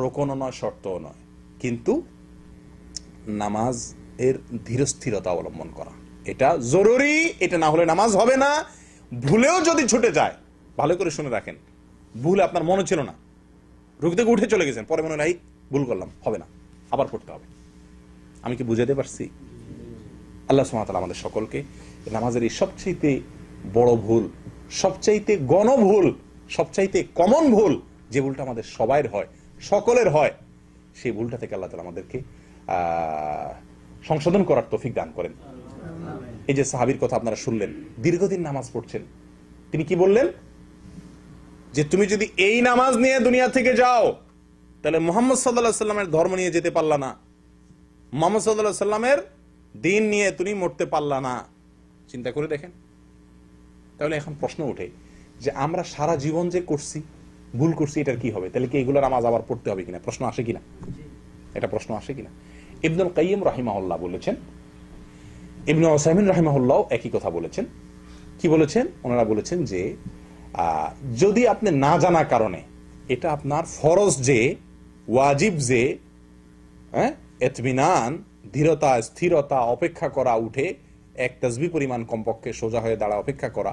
রোকনও নয়, শর্তও নয়। কিন্তু নামাজ এর ধীরস্থিরতা অবলম্বন করা, এটা জরুরি। এটা না হলে নামাজ হবে না। ভুলেও যদি ছুটে যায়, ভালো করে শুনে রাখেন, ভুল আপনার মনে ছিল না, রুক থেকে উঠে চলে গেছেন, পরে মনে হয় ভুল করলাম, হবে না, আবার পড়তে হবে। আমি কি বুঝাতে পারছি? আল্লাহ সুবহানাহু ওয়া তাআলা আমাদের সকলকে নামাজের এই সবচাইতে বড় ভুল, সবচাইতে গণভুল, সবচাইতে কমন ভুল, যে ভুলটা আমাদের সবাইয়ের হয়, সকলের হয়, সেই ভুলটা থেকে আল্লাহ তাআলা আমাদেরকে সংশোধন করার তৌফিক দান করেন। এই যে সাহাবীর কথা আপনারা শুনলেন, দীর্ঘদিন নামাজ পড়ছেন, তিনি কি বললেন? যে তুমি যদি এই নামাজ নিয়ে দুনিয়া থেকে যাও, তাহলে মুহাম্মদ সাল্লাল্লাহু আলাইহি সাল্লামের ধর্ম নিয়ে যেতে পারলা না, মুহাম্মদ সাল্লাল্লাহু আলাইহি সাল্লামের দিন নিয়ে তুমি মরতে পারলা না। চিন্তা করে দেখেন। তাহলে এখন প্রশ্ন ওঠে যে আমরা সারা জীবন যে করছি, ভুল করছি, এটার কি হবে? তাহলে কি এগুলোর নামাজ আবার পড়তে হবে কিনা? প্রশ্ন আসে কিনা? এটা প্রশ্ন আসে কিনা? ইবনুল কাইয়িম রাহিমাহুল্লাহ বলেছেন, ইবনে উসাইমিন রাহিমাহুল্লাহ একই কথা বলেছেন। কি বলেছেন? ওনারা বলেছেন যে যদি আপনি না জানা কারণে, এটা আপনার ফরজ যে, ওয়াজিব যে, ইতমিনান, ধীরতা, স্থিরতা, অপেক্ষা করা, উঠে এক তাসবিহ পরিমাণ কমপক্ষে সোজা হয়ে দাঁড়া অপেক্ষা করা,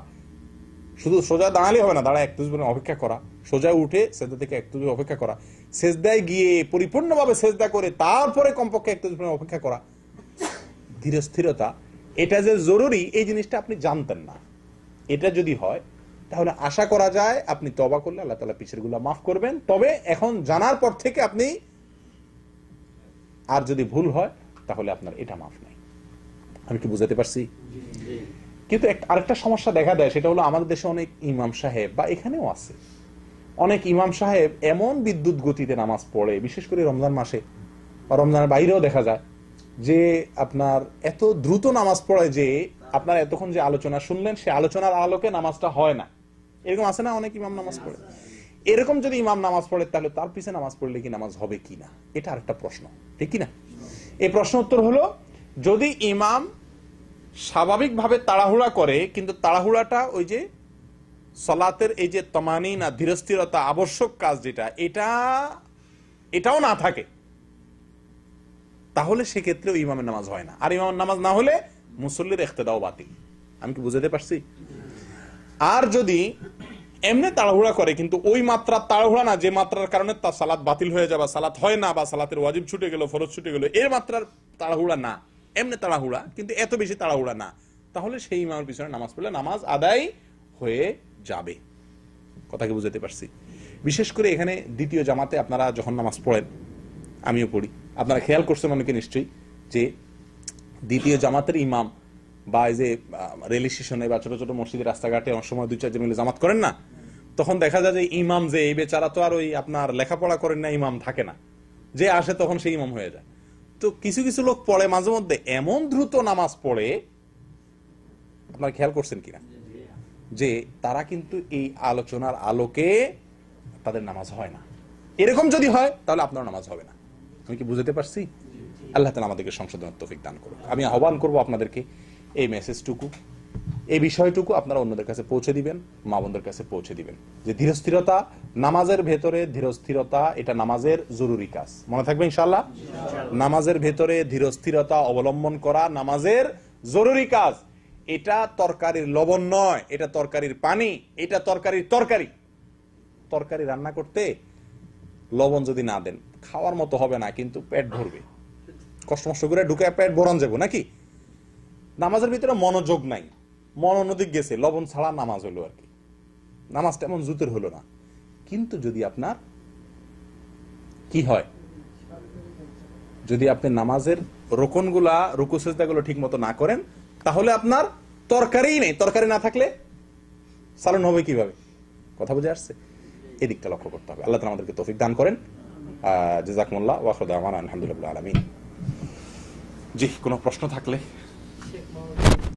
শুধু সোজা দাঁড়ালে হবে না, দাঁড়া এক তাসবিহ অপেক্ষা করা, সোজা উঠে সেজদা থেকে এক তাসবিহ অপেক্ষা করা, সেজদায় গিয়ে পরিপূর্ণভাবে সেজদা করে তারপরে কমপক্ষে এক তাসবিহ অপেক্ষা করা, ধীর স্থিরতা, এটা যে জরুরি এই জিনিসটা আপনি জানতেন না। এটা যদি হয় তাহলে আশা করা যায় আপনি তওবা করলে আল্লাহ তাআলা পিছের গুলো মাফ করবেন। তবে এখন জানার পর থেকে আপনি, আর যদি ভুল হয় তাহলে আপনার এটা মাফ নাই। আমি কি বুঝাতে পারছি? কিন্তু আরেকটা সমস্যা দেখা দেয়, সেটা হলো আমাদের দেশে অনেক ইমাম সাহেব, বা এখানেও আছে অনেক ইমাম সাহেব, এমন বিদ্যুৎ গতিতে নামাজ পড়ে, বিশেষ করে রমজান মাসে বা রমজানের বাইরেও দেখা যায়, যে আপনার এত দ্রুত নামাজ পড়ে যে আপনার এতক্ষণ যে আলোচনা শুনলেন, সে আলোচনার আলোকে নামাজটা হয় না। এরকম আছে না অনেক ইমাম নামাজ পড়ে? এরকম যদি ইমাম নামাজ পড়ে, তাহলে তার পিছনে নামাজ পড়লে কি নামাজ হবে কিনা, এটা আরেকটা প্রশ্ন, ঠিক কিনা? এই প্রশ্ন উত্তর হলো, যদি ইমাম স্বাভাবিকভাবে তাড়াহুড়া করে, কিন্তু তাড়াহুড়াটা ওই যে সালাতের এই যে তমানিনা, ধীরস্থিরতা, আবশ্যক কাজ যেটা, এটাও না থাকে, তাহলে সেক্ষেত্রে ইমামের নামাজ হয় না। আর ইমামের নামাজ না হলে মুসল্লির ইক্তেদাও বাতিল। আমি কি বুঝাতে পারছি? আর যদি এমনি তাড়াহুড়া করে, কিন্তু ওই মাত্রা তাড়াহুড়া না, যে মাত্রার কারণে তার সালাত বাতিল হয়ে যাবে, সালাত হয় না, বা সালাতের ওয়াজিব ছুটে গেল, ফরজ ছুটে গেল, এর মাত্রার তাড়াহুড়া না, এমনি তাড়াহুড়া, কিন্তু এত বেশি তাড়াহুড়া না, তাহলে সেই ইমামের পিছনে নামাজ পড়লে নামাজ আদায় হয়ে যাবে। কথা কি বুঝাতে পারছি? বিশেষ করে এখানে দ্বিতীয় জামাতে আপনারা যখন নামাজ পড়েন, আমিও পড়ি, আপনারা খেয়াল করছেন অনেকে নিশ্চয়ই, যে দ্বিতীয় জামাতের ইমাম, বা এই যে রেল স্টেশনে বা ছোট ছোট মসজিদের রাস্তাঘাটে অনেক সময় 2-4 জন মিলে জামাত করেন না, তখন দেখা যায় যে ইমাম, যে এই বেচারা তো আর ওই আপনার লেখাপড়া করেন না, ইমাম থাকে না, যে আসে তখন সেই ইমাম হয়ে যায়। তো কিছু কিছু লোক পড়ে মাঝে মধ্যে, এমন দ্রুত নামাজ পড়ে, আপনারা খেয়াল করছেন কিনা, যে তারা কিন্তু এই আলোচনার আলোকে তাদের নামাজ হয় না। এরকম যদি হয় তাহলে আপনার নামাজ হবে না। আমি কি বুঝাতে পারছি? আল্লাহ তাআলা আমাদেরকে সংশোধনের তৌফিক দান করুন। আমি আহ্বান করব আপনাদেরকে, এই মেসেজটুকু, এই বিষয়টুকু আপনারা অন্যদের কাছে পৌঁছে দিবেন, মা বোনদের কাছে পৌঁছে দিবেন, যে ধীরস্থিরতা, নামাজের ভেতরে ধীরস্থিরতা, এটা নামাজের জরুরি কাজ। মনে থাকবে ইনশাআল্লাহ? নামাজের ভেতরে ধীরস্থিরতা অবলম্বন করা নামাজের জরুরি কাজ। এটা তরকারির লবণ নয়, এটা তরকারির পানি, এটা তরকারির তরকারি। তরকারি রান্না করতে লবণ যদি না দেন, খাওয়ার মতো হবে না, কিন্তু পেট ভরবে, কষ্ট মষ্ট করে ঢুকে পেট ভরান যাবো নাকি? নামাজের ভিতরে মনোযোগ নাই, মন অন্যদিক গেছে, লবণ ছাড়া নামাজ হলো আর কি, নামাজটা এমন জুতের হলো না। কিন্তু যদি আপনার কি হয়, যদি আপনি নামাজের রোকনগুলা, রুকু সিজদাগুলো ঠিক মতো না করেন, তাহলে আপনার তরকারিই নেই। তরকারি না থাকলে সালান হবে কিভাবে? কথা বুঝে আসছে? এই দিকটা লক্ষ্য করতে হবে। আল্লাহ তাআলা আমাদেরকে তৌফিক দান করেন। জাযাকুমুল্লাহ ওয়া আখিরু দাওয়ানা আলহামদুলিল্লাহি রাব্বিল আলামিন। জি, কোনো প্রশ্ন থাকলে।